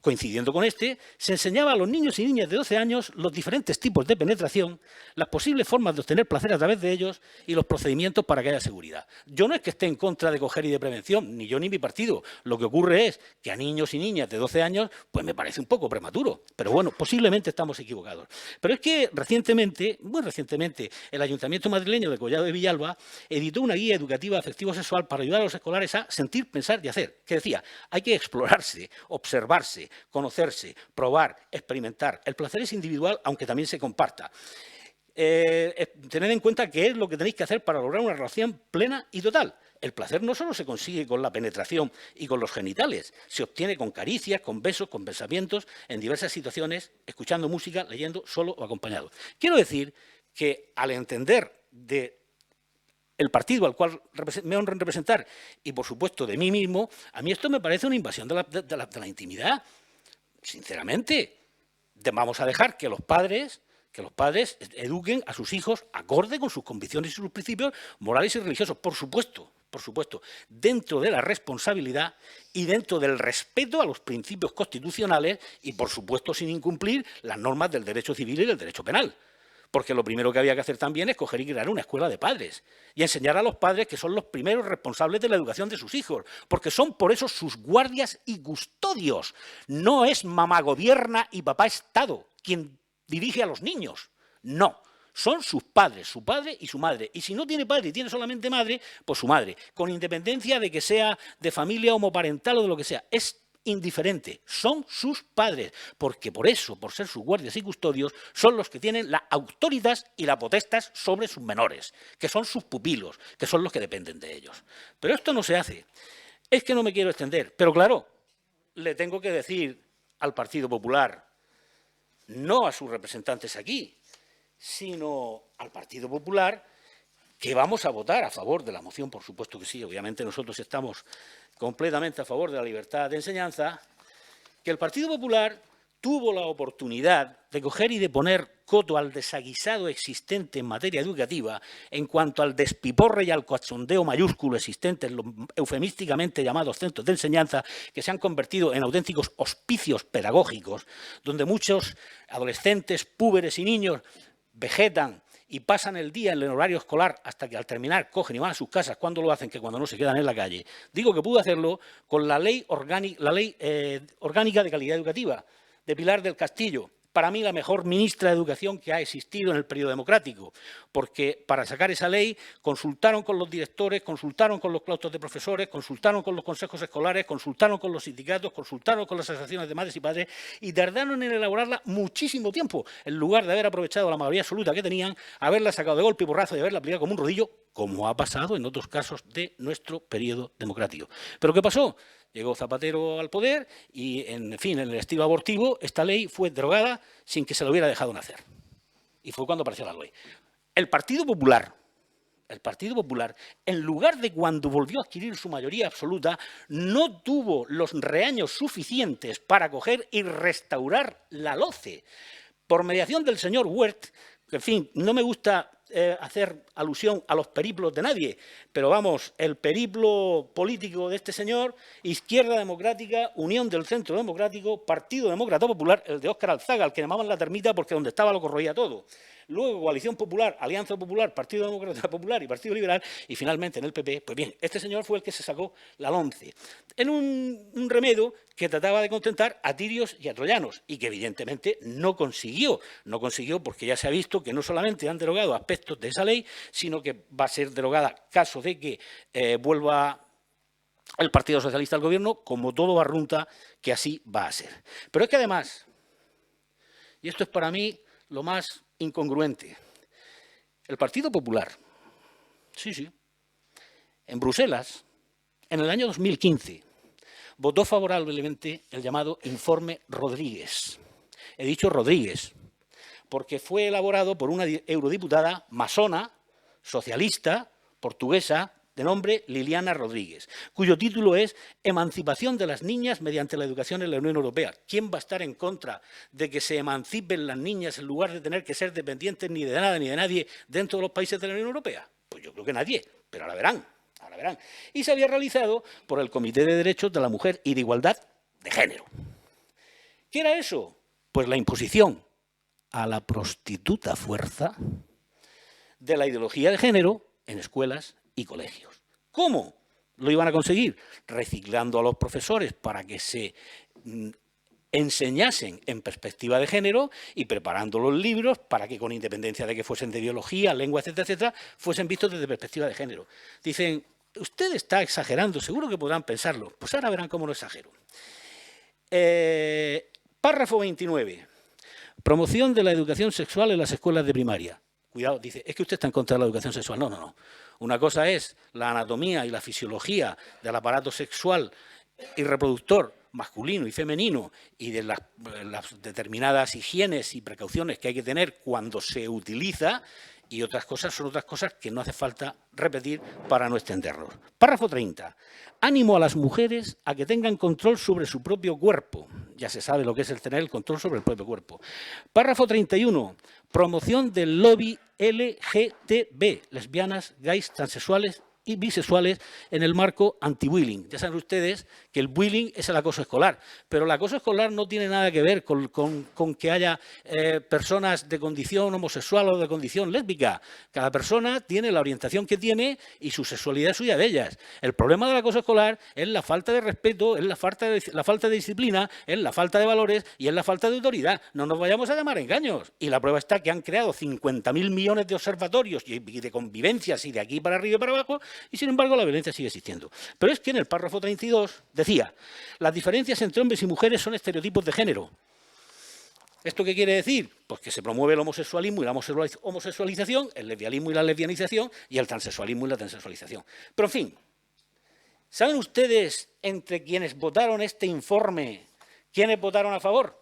coincidiendo con este, se enseñaba a los niños y niñas de 12 años los diferentes tipos de penetración, las posibles formas de obtener placer a través de ellos y los procedimientos para que haya seguridad. Yo no es que esté en contra de coger y de prevención, ni yo ni mi partido. Lo que ocurre es que a niños y niñas de 12 años, pues me parece un poco prematuro. Pero bueno, posiblemente estamos equivocados. Pero es que recientemente, muy recientemente, el Ayuntamiento madrileño de Collado de Villalba editó una guía educativa afectivo-sexual para ayudar a los escolares a sentir, pensar y hacer. Que decía, hay que explorarse, observarse, conocerse, probar, experimentar. El placer es individual, aunque también se comparta. Tened en cuenta qué es lo que tenéis que hacer para lograr una relación plena y total. El placer no solo se consigue con la penetración y con los genitales, se obtiene con caricias, con besos, con pensamientos, en diversas situaciones, escuchando música, leyendo, solo o acompañado. Quiero decir que al entender de el partido al cual me honro en representar y, por supuesto, de mí mismo, a mí esto me parece una invasión de la intimidad. Sinceramente, vamos a dejar que los padres eduquen a sus hijos acorde con sus convicciones y sus principios morales y religiosos, por supuesto, dentro de la responsabilidad y dentro del respeto a los principios constitucionales y, por supuesto, sin incumplir las normas del derecho civil y del derecho penal. Porque lo primero que había que hacer también es coger y crear una escuela de padres y enseñar a los padres que son los primeros responsables de la educación de sus hijos, porque son por eso sus guardias y custodios. No es mamá gobierna y papá Estado quien dirige a los niños. No, son sus padres, su padre y su madre. Y si no tiene padre y tiene solamente madre, pues su madre, con independencia de que sea de familia homoparental o de lo que sea. Es indiferente, son sus padres, porque por eso, por ser sus guardias y custodios, son los que tienen la autoridad y la potestas sobre sus menores, que son sus pupilos, que son los que dependen de ellos. Pero esto no se hace. Es que no me quiero extender, pero claro, le tengo que decir al Partido Popular, no a sus representantes aquí, sino al Partido Popular, que vamos a votar a favor de la moción, por supuesto que sí, obviamente nosotros estamos completamente a favor de la libertad de enseñanza, que el Partido Popular tuvo la oportunidad de coger y de poner coto al desaguisado existente en materia educativa en cuanto al despiporre y al cachondeo mayúsculo existente en los eufemísticamente llamados centros de enseñanza, que se han convertido en auténticos hospicios pedagógicos, donde muchos adolescentes, púberes y niños vegetan y pasan el día en el horario escolar hasta que al terminar cogen y van a sus casas. ¿Cuándo lo hacen? Que cuando no se quedan en la calle. Digo que pudo hacerlo con la ley orgánica de calidad educativa de Pilar del Castillo. Para mí la mejor ministra de Educación que ha existido en el periodo democrático, porque para sacar esa ley consultaron con los directores, consultaron con los claustros de profesores, consultaron con los consejos escolares, consultaron con los sindicatos, consultaron con las asociaciones de madres y padres y tardaron en elaborarla muchísimo tiempo, en lugar de haber aprovechado la mayoría absoluta que tenían, haberla sacado de golpe y porrazo y haberla aplicado como un rodillo, como ha pasado en otros casos de nuestro periodo democrático. ¿Pero qué pasó? Llegó Zapatero al poder y, en fin, en el estilo abortivo, esta ley fue derogada sin que se lo hubiera dejado nacer. Y fue cuando apareció la ley. El Partido Popular, en lugar de cuando volvió a adquirir su mayoría absoluta, no tuvo los reaños suficientes para coger y restaurar la LOCE. Por mediación del señor Wert, que, en fin, no me gusta hacer alusión a los periplos de nadie, pero vamos, el periplo político de este señor, Izquierda Democrática, Unión del Centro Democrático, Partido Demócrata Popular, el de Óscar Alzaga, al que llamaban la termita porque donde estaba lo corroía todo. luego Coalición Popular, Alianza Popular, Partido Demócrata Popular y Partido Liberal, y finalmente en el PP. Pues bien, este señor fue el que se sacó la LOMCE, en un remedio que trataba de contentar a tirios y a troyanos, y que evidentemente no consiguió. No consiguió porque ya se ha visto que no solamente han derogado aspectos de esa ley, sino que va a ser derogada caso de que vuelva el Partido Socialista al gobierno, como todo barrunta que así va a ser. Pero es que además, y esto es para mí lo más incongruente, el Partido Popular, sí, en Bruselas, en el año 2015, votó favorablemente el llamado Informe Rodríguez. He dicho Rodríguez, porque fue elaborado por una eurodiputada masona, socialista, portuguesa, de nombre Liliana Rodríguez, cuyo título es Emancipación de las niñas mediante la educación en la Unión Europea. ¿Quién va a estar en contra de que se emancipen las niñas en lugar de tener que ser dependientes ni de nada ni de nadie dentro de los países de la Unión Europea? Pues yo creo que nadie, pero ahora verán. Y se había realizado por el Comité de Derechos de la Mujer y de Igualdad de Género. ¿Qué era eso? Pues la imposición a la prostituta fuerza de la ideología de género en escuelas y colegios. ¿Cómo lo iban a conseguir? Reciclando a los profesores para que se enseñasen en perspectiva de género y preparando los libros para que, con independencia de que fuesen de biología, lengua, etcétera, etcétera, fuesen vistos desde perspectiva de género. Dicen, usted está exagerando, seguro que podrán pensarlo. Pues ahora verán cómo lo exagero. Párrafo 29. Promoción de la educación sexual en las escuelas de primaria. Cuidado, dice, es que usted está en contra de la educación sexual. No. Una cosa es la anatomía y la fisiología del aparato sexual y reproductor masculino y femenino y de las determinadas higienes y precauciones que hay que tener cuando se utiliza, y otras cosas son otras cosas que no hace falta repetir para no extenderlos. Párrafo 30. Ánimo a las mujeres a que tengan control sobre su propio cuerpo. Ya se sabe lo que es el tener el control sobre el propio cuerpo. Párrafo 31. Promoción del lobby LGTB, lesbianas, gays, transexuales y bisexuales en el marco anti-bullying. Ya saben ustedes que el bullying es el acoso escolar, pero el acoso escolar no tiene nada que ver con que haya personas de condición homosexual o de condición lésbica. Cada persona tiene la orientación que tiene y su sexualidad es suya de ellas. El problema del acoso escolar es la falta de respeto, es la falta de disciplina, es la falta de valores y es la falta de autoridad. No nos vayamos a llamar engaños. Y la prueba está que han creado 50.000 millones de observatorios y de convivencias y de aquí para arriba y para abajo, y sin embargo la violencia sigue existiendo. Pero es que en el párrafo 32 decía, las diferencias entre hombres y mujeres son estereotipos de género. ¿Esto qué quiere decir? Pues que se promueve el homosexualismo y la homosexualización, el lesbianismo y la lesbianización, y el transexualismo y la transexualización. Pero en fin, ¿saben ustedes entre quienes votaron este informe, quiénes votaron a favor?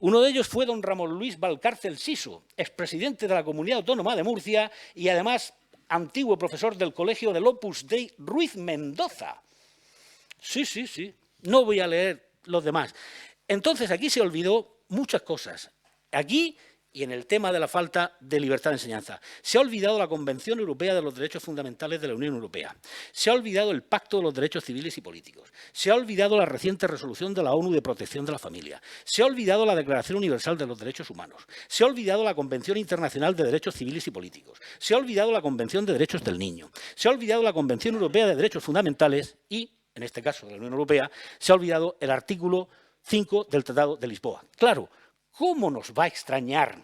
Uno de ellos fue don Ramón Luis Valcárcel Siso, expresidente de la Comunidad Autónoma de Murcia y además antiguo profesor del Colegio del Opus Dei Ruiz Mendoza. Sí. No voy a leer los demás. Entonces, aquí se olvidó muchas cosas. Aquí y en el tema de la falta de libertad de enseñanza. Se ha olvidado la Convención Europea de los Derechos Fundamentales de la Unión Europea. Se ha olvidado el Pacto de los Derechos Civiles y Políticos. Se ha olvidado la reciente resolución de la ONU de protección de la familia. Se ha olvidado la Declaración Universal de los Derechos Humanos. Se ha olvidado la Convención Internacional de Derechos Civiles y Políticos. Se ha olvidado la Convención de Derechos del Niño. Se ha olvidado la Convención Europea de Derechos Fundamentales y, en este caso de la Unión Europea, se ha olvidado el artículo 5 del Tratado de Lisboa. Claro, ¿cómo nos va a extrañar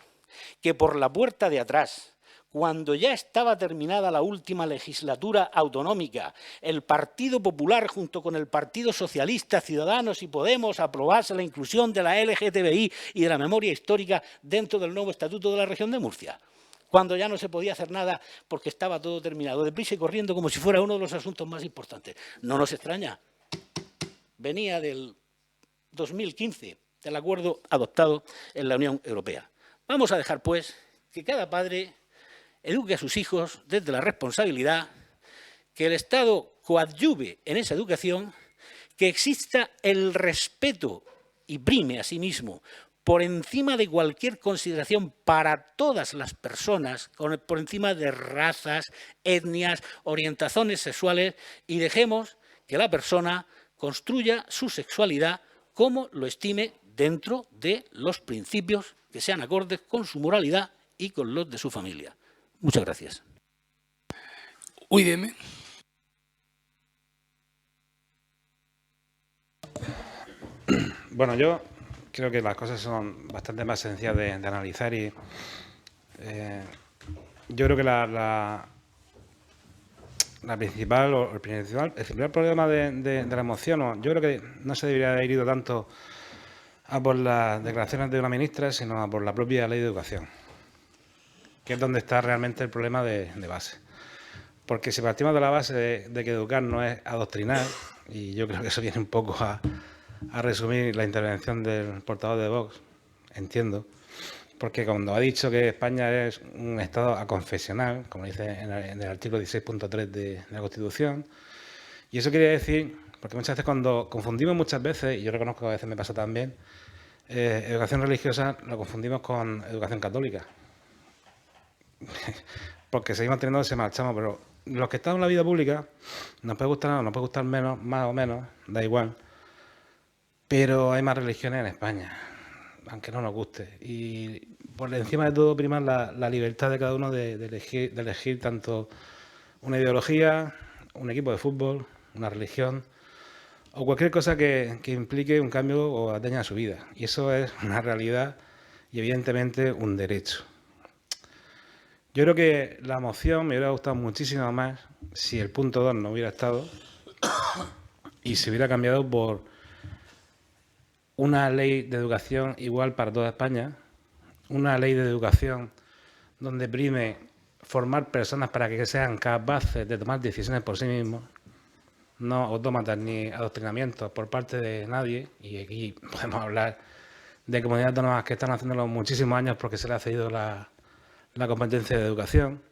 que por la puerta de atrás, cuando ya estaba terminada la última legislatura autonómica, el Partido Popular junto con el Partido Socialista, Ciudadanos y Podemos aprobase la inclusión de la LGTBI y de la memoria histórica dentro del nuevo Estatuto de la Región de Murcia? Cuando ya no se podía hacer nada porque estaba todo terminado, deprisa y corriendo como si fuera uno de los asuntos más importantes. No nos extraña. Venía del 2015, del acuerdo adoptado en la Unión Europea. Vamos a dejar, pues, que cada padre eduque a sus hijos desde la responsabilidad, que el Estado coadyuve en esa educación, que exista el respeto y prime a sí mismo por encima de cualquier consideración para todas las personas, por encima de razas, etnias, orientaciones sexuales, y dejemos que la persona construya su sexualidad como lo estime dentro de los principios que sean acordes con su moralidad y con los de su familia. Muchas gracias. UIDM. Bueno, yo creo que las cosas son bastante más sencillas de analizar y yo creo que la principal o el principal problema de la moción, yo creo que no se debería haber ido tanto a por las declaraciones de una ministra, sino a por la propia ley de educación, que es donde está realmente el problema de base. Porque si partimos de la base de que educar no es adoctrinar, y yo creo que eso viene un poco a resumir la intervención del portavoz de Vox, entiendo, porque cuando ha dicho que España es un Estado aconfesional, como dice en el artículo 16.3 de la Constitución, y eso quiere decir, porque muchas veces cuando confundimos muchas veces, y yo reconozco que a veces me pasa también, educación religiosa lo confundimos con educación católica, porque seguimos teniendo ese marchamo, pero los que estamos en la vida pública, nos puede gustar o nos puede gustar menos, más o menos, da igual, pero hay más religiones en España, aunque no nos guste. Y por encima de todo prima la libertad de cada uno de elegir tanto una ideología, un equipo de fútbol, una religión o cualquier cosa que implique un cambio o ataña a su vida. Y eso es una realidad y evidentemente un derecho. Yo creo que la moción me hubiera gustado muchísimo más si el punto 2 no hubiera estado y se hubiera cambiado por una ley de educación igual para toda España, una ley de educación donde prime formar personas para que sean capaces de tomar decisiones por sí mismos, no autómatas ni adoctrinamientos por parte de nadie, y aquí podemos hablar de comunidades autónomas que están haciéndolo muchísimos años porque se les ha cedido la competencia de educación.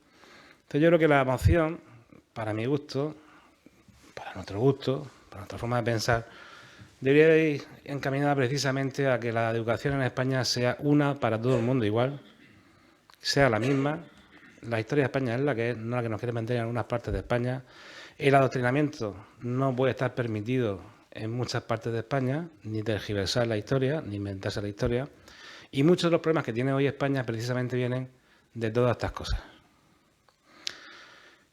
Entonces yo creo que la moción, para mi gusto, para nuestro gusto, para nuestra forma de pensar, debería ir encaminada precisamente a que la educación en España sea una para todo el mundo igual, sea la misma. La historia de España es la que es, no la que nos quieren vender en algunas partes de España. El adoctrinamiento no puede estar permitido en muchas partes de España, ni tergiversar la historia, ni inventarse la historia. Y muchos de los problemas que tiene hoy España precisamente vienen de todas estas cosas.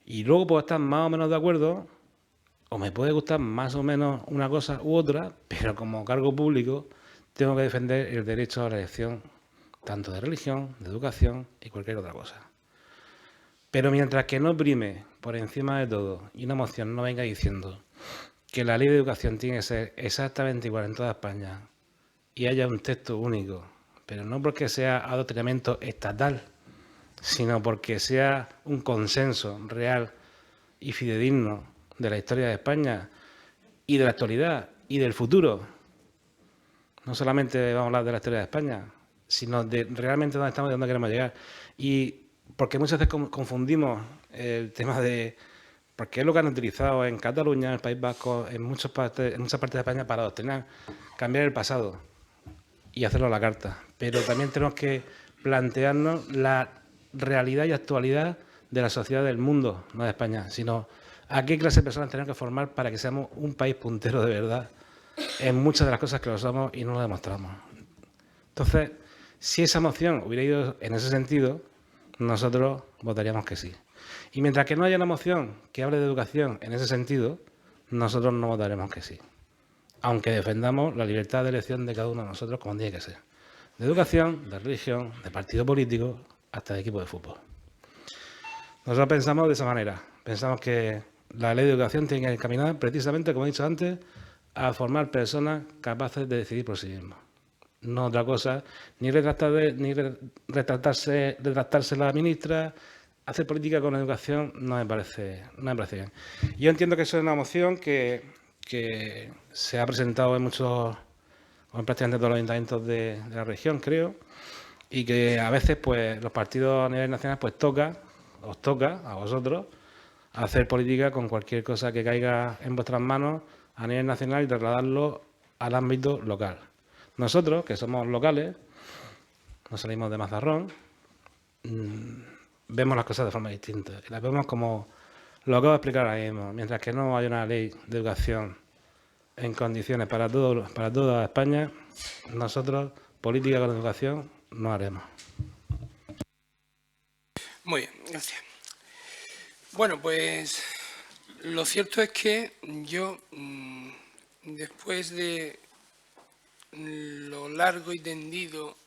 Y luego puedo estar más o menos de acuerdo, o me puede gustar más o menos una cosa u otra, pero como cargo público tengo que defender el derecho a la elección tanto de religión, de educación y cualquier otra cosa. Pero mientras que no prime por encima de todo y una moción no venga diciendo que la ley de educación tiene que ser exactamente igual en toda España y haya un texto único, pero no porque sea adoctrinamiento estatal, sino porque sea un consenso real y fidedigno de la historia de España y de la actualidad y del futuro. No solamente vamos a hablar de la historia de España, sino de realmente dónde estamos y dónde queremos llegar. Y porque muchas veces confundimos el tema de... Porque es lo que han utilizado en Cataluña, en el País Vasco, en muchas partes de España para adoctrinar, cambiar el pasado y hacerlo a la carta. Pero también tenemos que plantearnos la realidad y actualidad de la sociedad del mundo, no de España, sino a qué clase de personas tenemos que formar para que seamos un país puntero de verdad en muchas de las cosas que lo somos y no lo demostramos. Entonces, si esa moción hubiera ido en ese sentido, nosotros votaríamos que sí. Y mientras que no haya una moción que hable de educación en ese sentido, nosotros no votaremos que sí. Aunque defendamos la libertad de elección de cada uno de nosotros como tiene que ser. De educación, de religión, de partido político, hasta de equipo de fútbol. Nosotros pensamos de esa manera. Pensamos que la ley de educación tiene que encaminar precisamente, como he dicho antes, a formar personas capaces de decidir por sí mismos. No otra cosa, ni retractarse la ministra. Hacer política con educación no me parece bien. Yo entiendo que eso es una moción que se ha presentado en prácticamente todos los ayuntamientos de la región, creo, y que a veces pues los partidos a nivel nacional pues os toca a vosotros hacer política con cualquier cosa que caiga en vuestras manos a nivel nacional y trasladarlo al ámbito local. Nosotros, que somos locales, no salimos de Mazarrón, vemos las cosas de forma distinta. Y las vemos como lo acabo de explicar ahora mismo. Mientras que no haya una ley de educación en condiciones para toda España, nosotros política con educación no haremos. Muy bien, gracias. Bueno, pues lo cierto es que yo, después de lo largo y tendido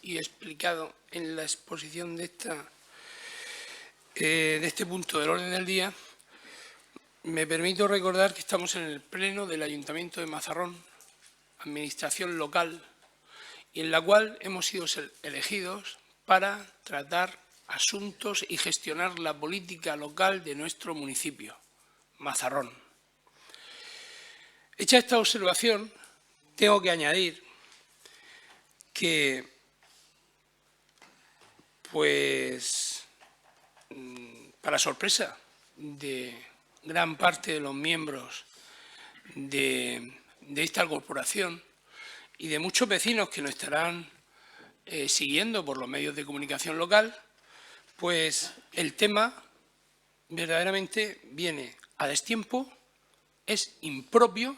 y explicado en la exposición de este punto del orden del día, me permito recordar que estamos en el pleno del Ayuntamiento de Mazarrón, administración local, y en la cual hemos sido elegidos para tratar asuntos y gestionar la política local de nuestro municipio, Mazarrón. Hecha esta observación, tengo que añadir que, pues, para sorpresa de gran parte de los miembros de esta corporación y de muchos vecinos que nos estarán siguiendo por los medios de comunicación local, pues el tema verdaderamente viene a destiempo, es impropio,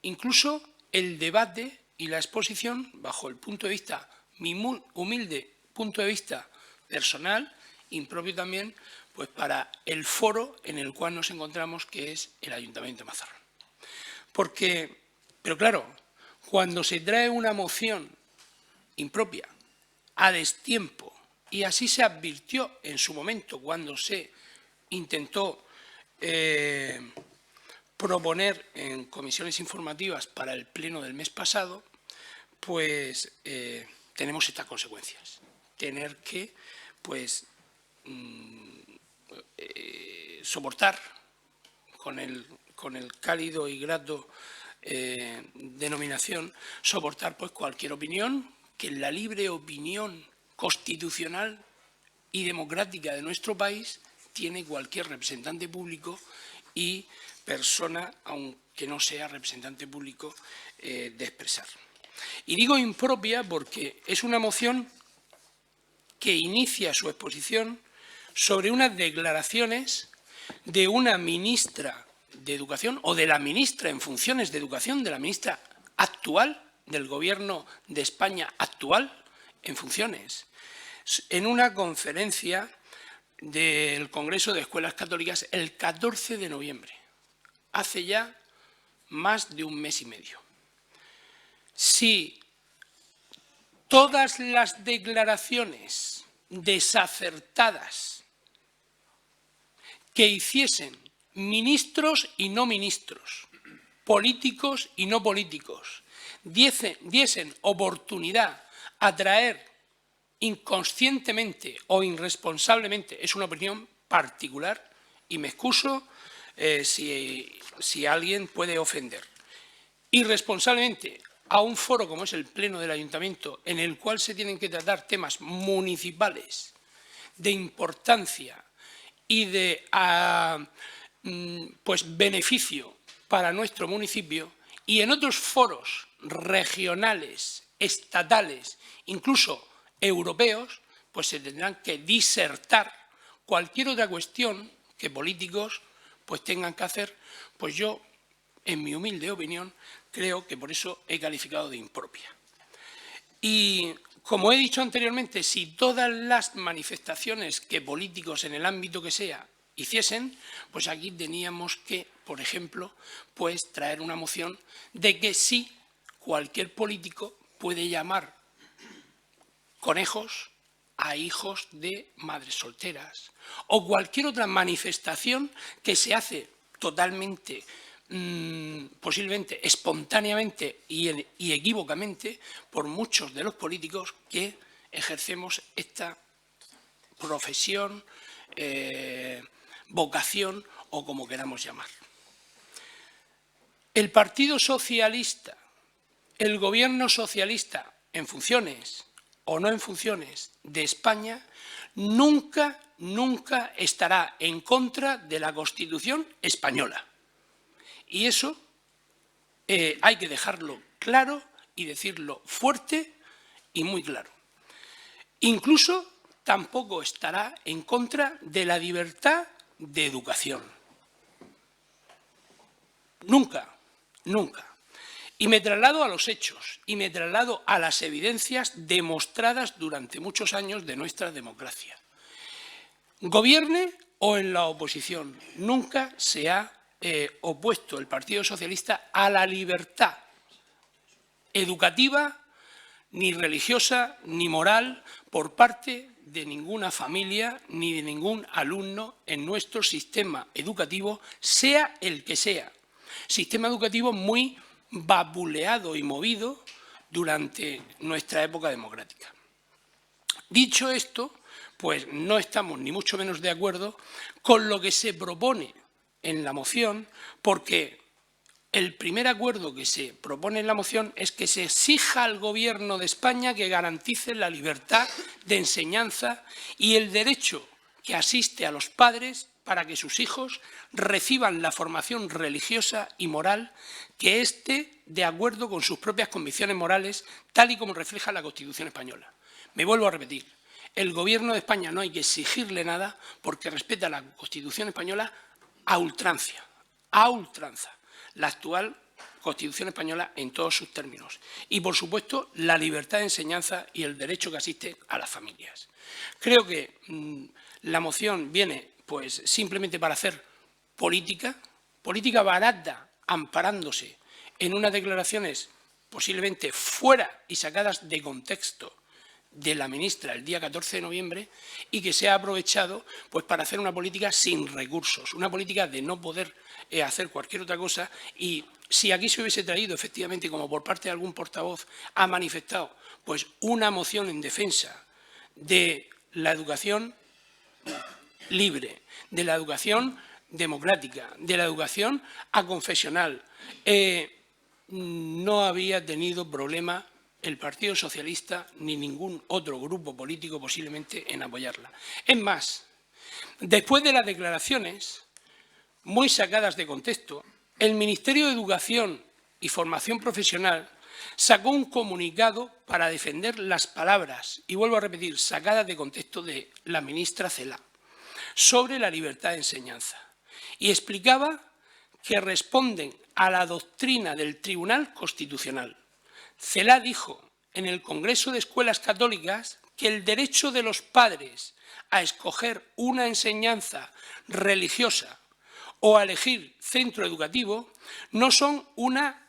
incluso el debate y la exposición, bajo el punto de vista, mi humilde punto de vista personal, impropio también, pues para el foro en el cual nos encontramos, que es el Ayuntamiento de Mazarrón. Pero claro, cuando se trae una moción impropia, a destiempo, y así se advirtió en su momento cuando se intentó proponer en comisiones informativas para el pleno del mes pasado, pues tenemos estas consecuencias. Tener que, pues, soportar con el cálido y grato denominación, soportar pues cualquier opinión, que en la libre opinión constitucional y democrática de nuestro país tiene cualquier representante público y persona, aunque no sea representante público, de expresar. Y digo impropia porque es una moción que inicia su exposición sobre unas declaraciones de una ministra de Educación, o de la ministra en funciones de Educación, de la ministra actual del Gobierno de España actual en funciones, en una conferencia del Congreso de Escuelas Católicas el 14 de noviembre, hace ya más de un mes y medio. Si todas las declaraciones desacertadas que hiciesen ministros y no ministros, políticos y no políticos, diesen oportunidad a traer inconscientemente o irresponsablemente, es una opinión particular y me excuso si alguien puede ofender, irresponsablemente a un foro como es el Pleno del Ayuntamiento, en el cual se tienen que tratar temas municipales de importancia y de pues, beneficio para nuestro municipio, y en otros foros regionales, estatales, incluso europeos, pues se tendrán que disertar cualquier otra cuestión que políticos pues tengan que hacer, pues yo, en mi humilde opinión, creo que por eso he calificado de impropia. Y como he dicho anteriormente, si todas las manifestaciones que políticos en el ámbito que sea hiciesen, pues aquí teníamos que, por ejemplo, pues traer una moción de que sí, cualquier político puede llamar conejos a hijos de madres solteras, o cualquier otra manifestación que se hace totalmente, posiblemente espontáneamente y equívocamente por muchos de los políticos que ejercemos esta profesión, vocación o como queramos llamar. El Partido Socialista, el Gobierno socialista en funciones o no en funciones de España, nunca estará en contra de la Constitución española. Y eso hay que dejarlo claro y decirlo fuerte y muy claro. Incluso tampoco estará en contra de la libertad de educación. Nunca, nunca. Y me traslado a los hechos y me traslado a las evidencias demostradas durante muchos años de nuestra democracia. gobierne o en la oposición. Nunca se ha opuesto el Partido Socialista a la libertad educativa, ni religiosa, ni moral, por parte de ninguna familia ni de ningún alumno en nuestro sistema educativo, sea el que sea. Sistema educativo muy vapuleado y movido durante nuestra época democrática. Dicho esto, pues no estamos ni mucho menos de acuerdo con lo que se propone en la moción, porque el primer acuerdo que se propone en la moción es que se exija al Gobierno de España que garantice la libertad de enseñanza y el derecho que asiste a los padres para que sus hijos reciban la formación religiosa y moral que esté de acuerdo con sus propias convicciones morales, tal y como refleja la Constitución española. Me vuelvo a repetir, el Gobierno de España no hay que exigirle nada porque respeta la Constitución española a ultranza, la actual Constitución española en todos sus términos. Y, por supuesto, la libertad de enseñanza y el derecho que asiste a las familias. Creo que la moción viene pues simplemente para hacer política barata, amparándose en unas declaraciones posiblemente fuera y sacadas de contexto de la ministra el día 14 de noviembre y que se ha aprovechado pues para hacer una política sin recursos, una política de no poder hacer cualquier otra cosa. Y si aquí se hubiese traído efectivamente, como por parte de algún portavoz ha manifestado, pues una moción en defensa de la educación libre, de la educación democrática, de la educación aconfesional, no había tenido problema el Partido Socialista ni ningún otro grupo político posiblemente en apoyarla. Es más, después de las declaraciones muy sacadas de contexto, el Ministerio de Educación y Formación Profesional sacó un comunicado para defender las palabras, y vuelvo a repetir, sacadas de contexto de la ministra Celaá, sobre la libertad de enseñanza. Y explicaba que responden a la doctrina del Tribunal Constitucional. Celaá dijo en el Congreso de Escuelas Católicas que el derecho de los padres a escoger una enseñanza religiosa o a elegir centro educativo no son una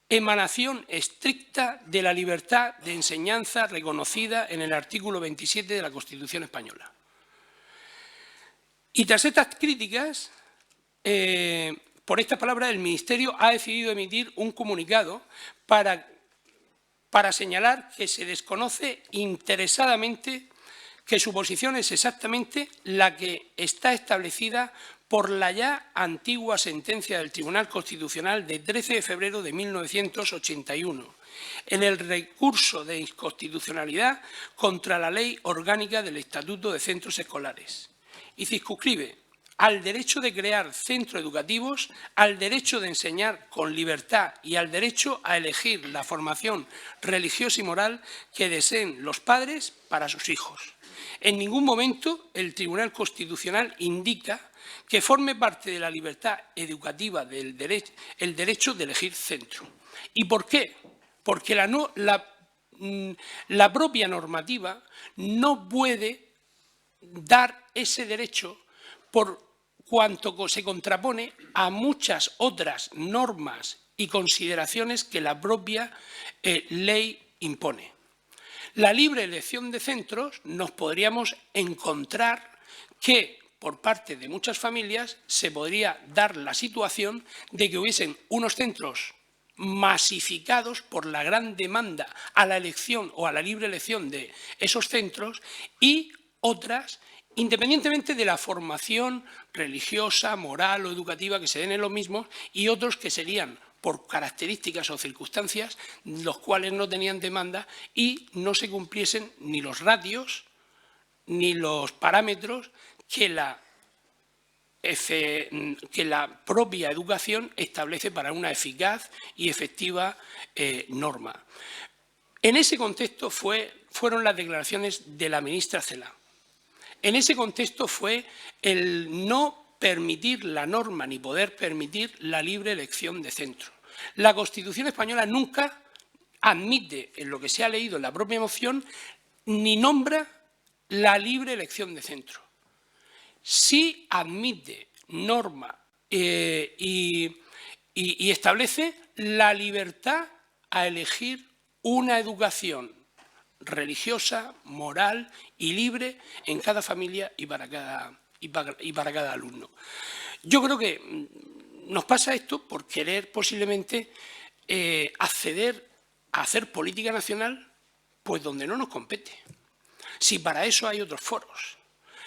emanación estricta de la libertad de enseñanza reconocida en el artículo 27 de la Constitución española. Y tras estas críticas, por estas palabras, el Ministerio ha decidido emitir un comunicado para señalar que se desconoce interesadamente que su posición es exactamente la que está establecida por la ya antigua sentencia del Tribunal Constitucional de 13 de febrero de 1981, en el recurso de inconstitucionalidad contra la Ley Orgánica del Estatuto de Centros Escolares, y circunscribe al derecho de crear centros educativos, al derecho de enseñar con libertad y al derecho a elegir la formación religiosa y moral que deseen los padres para sus hijos. En ningún momento el Tribunal Constitucional indica que forme parte de la libertad educativa el derecho de elegir centro. ¿Y por qué? Porque la propia normativa no puede dar ese derecho por cuanto se contrapone a muchas otras normas y consideraciones que la propia ley impone. La libre elección de centros nos podríamos encontrar que por parte de muchas familias se podría dar la situación de que hubiesen unos centros masificados por la gran demanda a la elección o a la libre elección de esos centros y otras, independientemente de la formación religiosa, moral o educativa que se den en los mismos, y otros que serían por características o circunstancias los cuales no tenían demanda y no se cumpliesen ni los ratios ni los parámetros que la propia educación establece para una eficaz y efectiva norma. En ese contexto fueron las declaraciones de la ministra Celaá. En ese contexto fue el no permitir la norma ni poder permitir la libre elección de centro. La Constitución española nunca admite, en lo que se ha leído en la propia moción, ni nombra la libre elección de centro. sí admite, norma y establece la libertad a elegir una educación religiosa, moral y libre en cada familia y para cada alumno. Yo creo que nos pasa esto por querer posiblemente acceder a hacer política nacional pues donde no nos compete. Si para eso hay otros foros,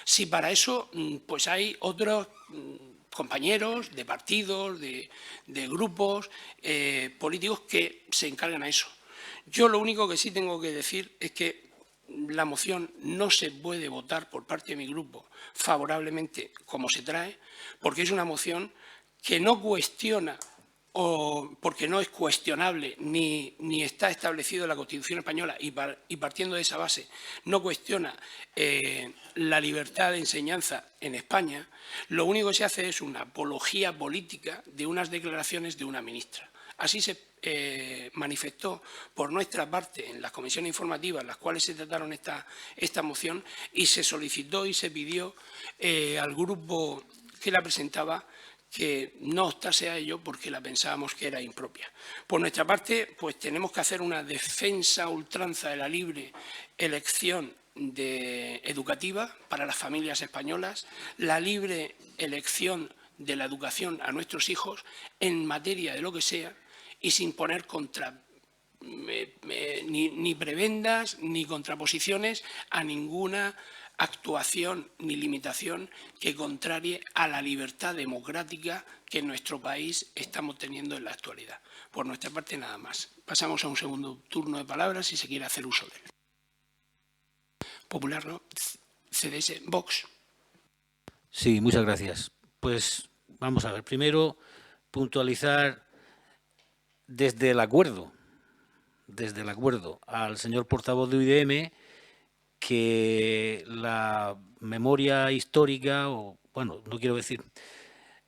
si para eso pues hay otros compañeros de partidos, de grupos políticos que se encargan a eso. Yo lo único que sí tengo que decir es que la moción no se puede votar por parte de mi grupo favorablemente como se trae, porque es una moción que no cuestiona o porque no es cuestionable ni está establecido en la Constitución española y partiendo de esa base no cuestiona la libertad de enseñanza en España, lo único que se hace es una apología política de unas declaraciones de una ministra. Así se manifestó por nuestra parte en las comisiones informativas en las cuales se trataron esta moción y se solicitó y se pidió al grupo que la presentaba que no optase a ello porque la pensábamos que era impropia. Por nuestra parte, pues tenemos que hacer una defensa a ultranza de la libre elección educativa para las familias españolas, la libre elección de la educación a nuestros hijos en materia de lo que sea y sin poner ni prebendas ni contraposiciones a ninguna actuación ni limitación que contrarie a la libertad democrática que en nuestro país estamos teniendo en la actualidad. Por nuestra parte, nada más. Pasamos a un segundo turno de palabras si se quiere hacer uso de él. Popular, ¿no? CDS, Vox. Sí, muchas gracias. Pues vamos a ver. Primero, puntualizar desde el acuerdo al señor portavoz de UIDM que la memoria histórica, o bueno, no quiero decir,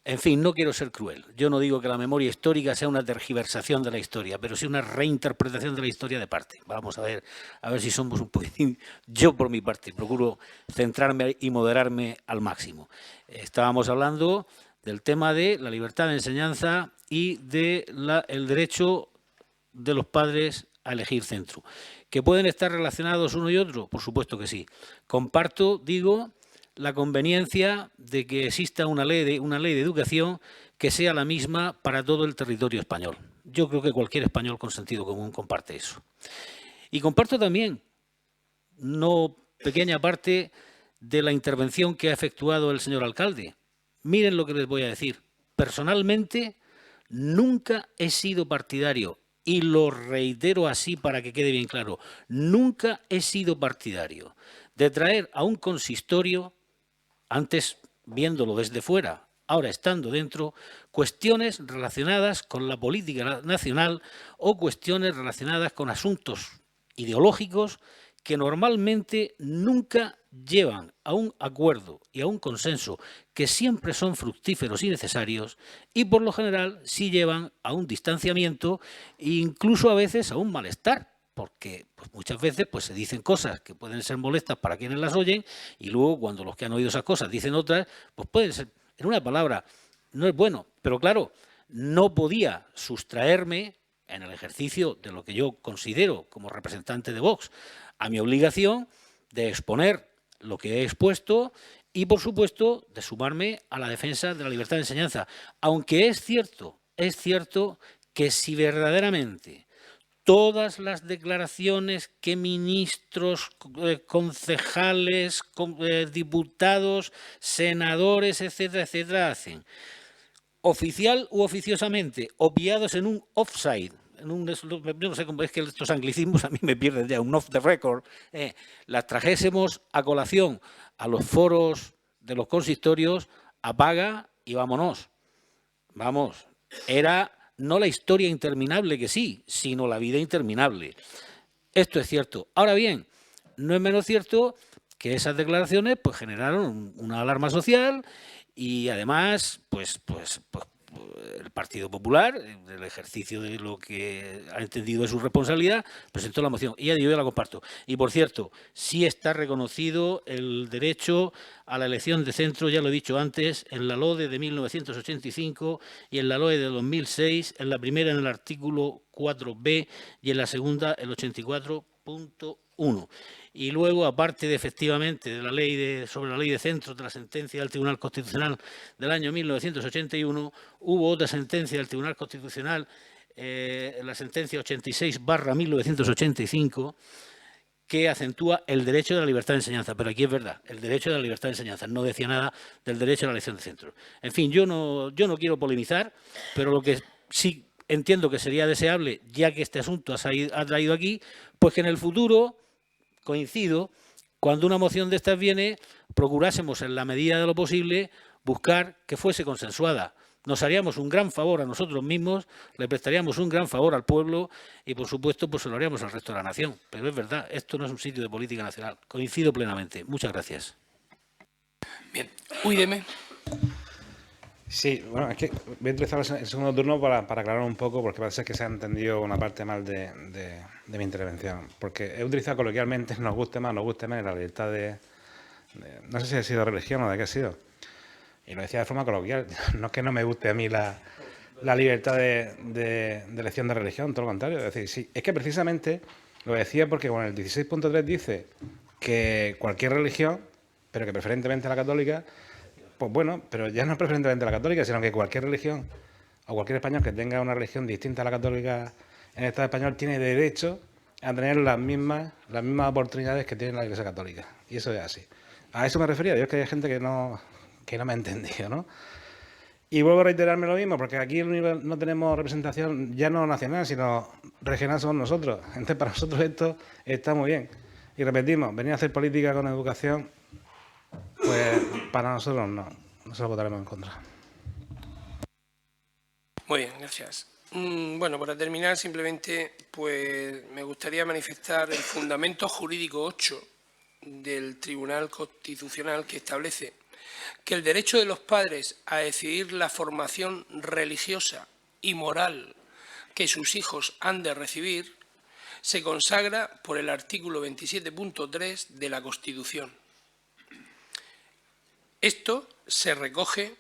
en fin, no quiero ser cruel. Yo no digo que la memoria histórica sea una tergiversación de la historia, pero sí una reinterpretación de la historia de parte. Vamos a ver si somos un poquitín. Yo, por mi parte, procuro centrarme y moderarme al máximo. Estábamos hablando del tema de la libertad de enseñanza y del derecho de los padres a elegir centro. ¿Que pueden estar relacionados uno y otro? Por supuesto que sí. Comparto, digo, la conveniencia de que exista una ley de educación que sea la misma para todo el territorio español. Yo creo que cualquier español con sentido común comparte eso. Y comparto también, no pequeña parte, de la intervención que ha efectuado el señor alcalde. Miren lo que les voy a decir. Personalmente, nunca he sido partidario, y lo reitero así para que quede bien claro, nunca he sido partidario de traer a un consistorio, antes viéndolo desde fuera, ahora estando dentro, cuestiones relacionadas con la política nacional o cuestiones relacionadas con asuntos ideológicos que normalmente nunca llevan a un acuerdo y a un consenso que siempre son fructíferos y necesarios y por lo general sí llevan a un distanciamiento e incluso a veces a un malestar, porque pues, muchas veces pues, se dicen cosas que pueden ser molestas para quienes las oyen y luego cuando los que han oído esas cosas dicen otras, pues pueden ser, en una palabra, no es bueno, pero claro, no podía sustraerme en el ejercicio de lo que yo considero como representante de Vox a mi obligación de exponer lo que he expuesto y, por supuesto, de sumarme a la defensa de la libertad de enseñanza. Aunque es cierto que si verdaderamente todas las declaraciones que ministros, concejales, diputados, senadores, etcétera, etcétera, hacen, oficial u oficiosamente, obviados en un offside, yo no sé cómo es que estos anglicismos a mí me pierden ya, un off the record, las trajésemos a colación a los foros de los consistorios, apaga y vámonos. Vamos, era no la historia interminable que sí, sino la vida interminable. Esto es cierto. Ahora bien, no es menos cierto que esas declaraciones pues, generaron una alarma social y además pues el Partido Popular, en el ejercicio de lo que ha entendido de su responsabilidad, presentó la moción y yo la comparto. Y, por cierto, sí está reconocido el derecho a la elección de centro, ya lo he dicho antes, en la LODE de 1985 y en la LOE de 2006, en la primera en el artículo 4b y en la segunda el 84.1. Y luego, aparte de efectivamente de la ley sobre la ley de centros, de la sentencia del Tribunal Constitucional del año 1981, hubo otra sentencia del Tribunal Constitucional, la sentencia 86/1985, que acentúa el derecho de la libertad de enseñanza. Pero aquí es verdad, el derecho de la libertad de enseñanza. No decía nada del derecho a la elección de centros. En fin, yo no quiero polemizar, pero lo que sí entiendo que sería deseable, ya que este asunto ha traído aquí, pues que en el futuro, coincido, cuando una moción de estas viene, procurásemos en la medida de lo posible buscar que fuese consensuada. Nos haríamos un gran favor a nosotros mismos, le prestaríamos un gran favor al pueblo y, por supuesto, pues se lo haríamos al resto de la nación. Pero es verdad, esto no es un sitio de política nacional. Coincido plenamente. Muchas gracias. Bien, Uideme. Sí, bueno, es que voy a utilizar el segundo turno para aclarar un poco, porque parece que se ha entendido una parte mal de mi intervención. Porque he utilizado coloquialmente, nos guste más, la libertad no sé si ha sido religión o de qué ha sido. Y lo decía de forma coloquial. No es que no me guste a mí la libertad de elección de religión, todo lo contrario. Es decir, sí, es que precisamente lo decía porque bueno, el 16.3 dice que cualquier religión, pero que preferentemente la católica, pues bueno, pero ya no es preferentemente la católica, sino que cualquier religión o cualquier español que tenga una religión distinta a la católica en el Estado español tiene derecho a tener las mismas oportunidades que tiene la Iglesia Católica. Y eso es así. A eso me refería. Yo es que hay gente que no me ha entendido, ¿no? Y vuelvo a reiterarme lo mismo, porque aquí no tenemos representación ya no nacional, sino regional somos nosotros. Entonces, para nosotros esto está muy bien. Y repetimos, venir a hacer política con educación, pues para nosotros no. Nosotros votaremos en contra. Muy bien, gracias. Bueno, para terminar, simplemente pues me gustaría manifestar el fundamento jurídico 8 del Tribunal Constitucional, que establece que el derecho de los padres a decidir la formación religiosa y moral que sus hijos han de recibir se consagra por el artículo 27.3 de la Constitución. Esto se recoge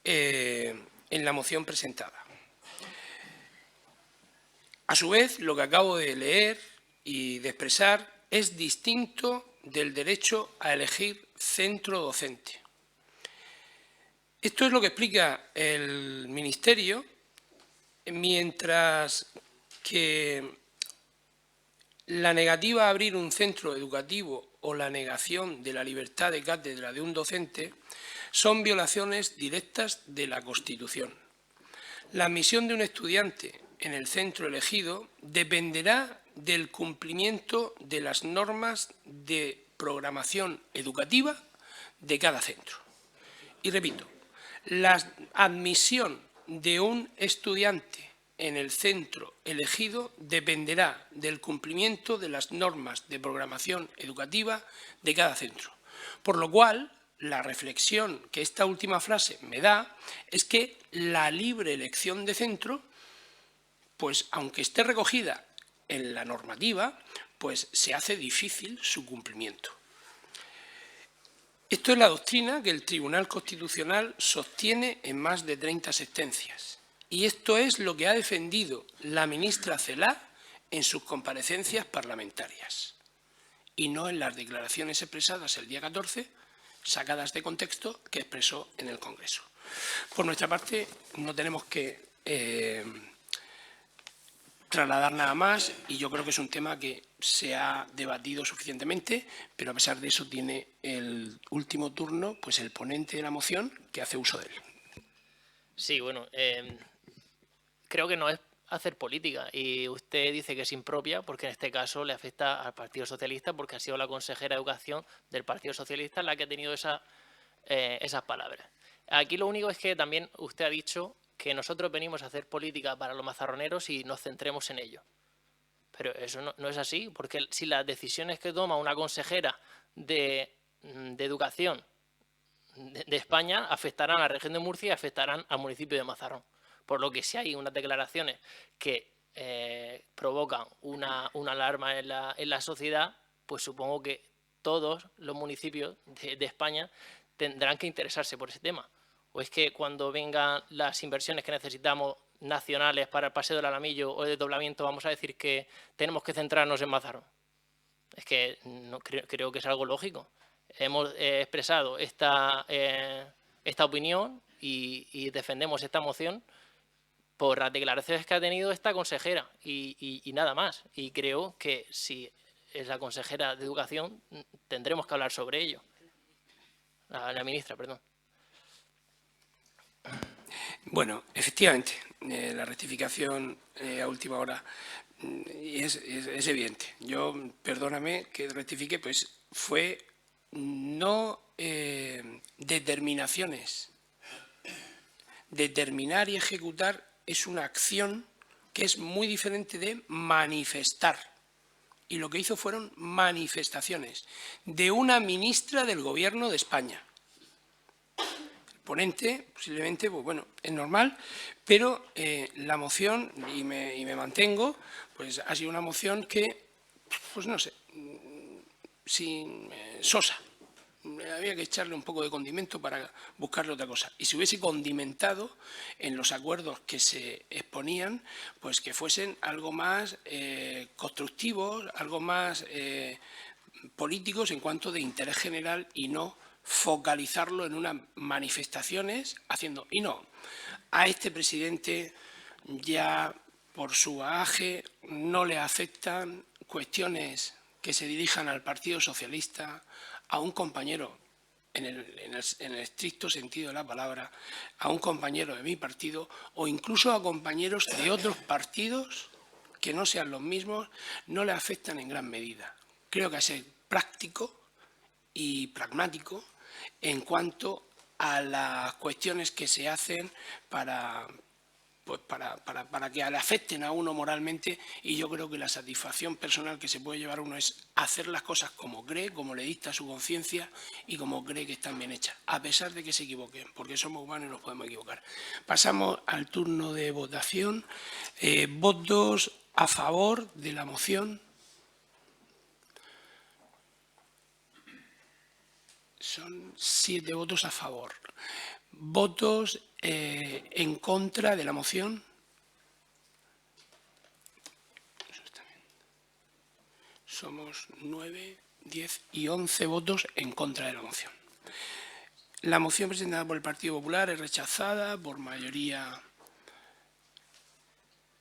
en la moción presentada. A su vez, lo que acabo de leer y de expresar es distinto del derecho a elegir centro docente. Esto es lo que explica el Ministerio, mientras que la negativa a abrir un centro educativo o la negación de la libertad de cátedra de un docente son violaciones directas de la Constitución. La admisión de un estudiante en el centro elegido dependerá del cumplimiento de las normas de programación educativa de cada centro. Y repito, la admisión de un estudiante en el centro elegido dependerá del cumplimiento de las normas de programación educativa de cada centro. Por lo cual, la reflexión que esta última frase me da es que la libre elección de centro, pues aunque esté recogida en la normativa, pues se hace difícil su cumplimiento. Esto es la doctrina que el Tribunal Constitucional sostiene en más de 30 sentencias. Y esto es lo que ha defendido la ministra Celaá en sus comparecencias parlamentarias. Y no en las declaraciones expresadas el día 14, sacadas de contexto, que expresó en el Congreso. Por nuestra parte, no tenemos que trasladar nada más, y yo creo que es un tema que se ha debatido suficientemente, pero a pesar de eso tiene el último turno pues el ponente de la moción, que hace uso de él. Sí, bueno, creo que no es hacer política, y usted dice que es impropia porque en este caso le afecta al Partido Socialista, porque ha sido la consejera de Educación del Partido Socialista la que ha tenido esas palabras. Aquí lo único es que también usted ha dicho que nosotros venimos a hacer política para los mazarroneros y nos centremos en ello. Pero eso no es así, porque si las decisiones que toma una consejera de Educación de España afectarán a la región de Murcia y afectarán al municipio de Mazarrón. por lo que si hay unas declaraciones que provocan una alarma en la sociedad, pues supongo que todos los municipios de España tendrán que interesarse por ese tema. ¿O es que cuando vengan las inversiones que necesitamos nacionales para el Paseo del Alamillo o el desdoblamiento vamos a decir que tenemos que centrarnos en Mazarrón? Es que no, creo que es algo lógico. Hemos expresado esta opinión y defendemos esta moción por las declaraciones que ha tenido esta consejera y nada más. Y creo que si es la consejera de Educación tendremos que hablar sobre ello. La ministra, perdón. Bueno, efectivamente, la rectificación a última hora es evidente. Yo, perdóname que rectifique, pues fue no determinaciones. Determinar y ejecutar es una acción que es muy diferente de manifestar. Y lo que hizo fueron manifestaciones de una ministra del Gobierno de España. Ponente, posiblemente, pues bueno, es normal, pero la moción, y me mantengo, pues ha sido una moción que, pues no sé, sosa. Había que echarle un poco de condimento para buscarle otra cosa. Y si hubiese condimentado en los acuerdos que se exponían, pues que fuesen algo más constructivos, algo más políticos en cuanto de interés general y no focalizarlo en unas manifestaciones haciendo. Y no, a este presidente ya por su bagaje no le afectan cuestiones que se dirijan al Partido Socialista, a un compañero, en el estricto sentido de la palabra, a un compañero de mi partido o incluso a compañeros de otros partidos que no sean los mismos, no le afectan en gran medida. Creo que es práctico y pragmático en cuanto a las cuestiones que se hacen para que le afecten a uno moralmente, y yo creo que la satisfacción personal que se puede llevar uno es hacer las cosas como cree, como le dicta su conciencia y como cree que están bien hechas, a pesar de que se equivoquen, porque somos humanos y nos podemos equivocar. Pasamos al turno de votación. Votos a favor de la moción. Son 7 votos a favor. ¿Votos en contra de la moción? Somos 9, 10 y 11 votos en contra de la moción. La moción presentada por el Partido Popular es rechazada por mayoría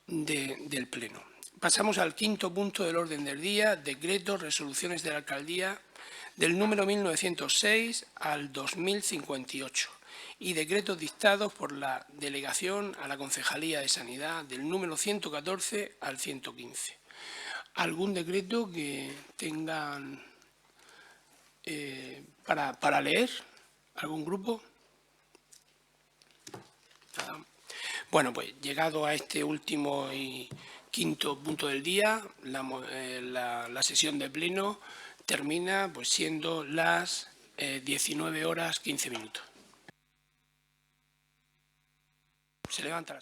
del Pleno. Pasamos al quinto punto del orden del día, decretos, resoluciones de la Alcaldía del número 1906 al 2058 y decretos dictados por la Delegación a la Concejalía de Sanidad del número 114 al 115. ¿Algún decreto que tengan para leer? ¿Algún grupo? Nada. Bueno, pues llegado a este último y quinto punto del día, la sesión de pleno termina pues siendo las 19 horas 15 minutos. Se levanta la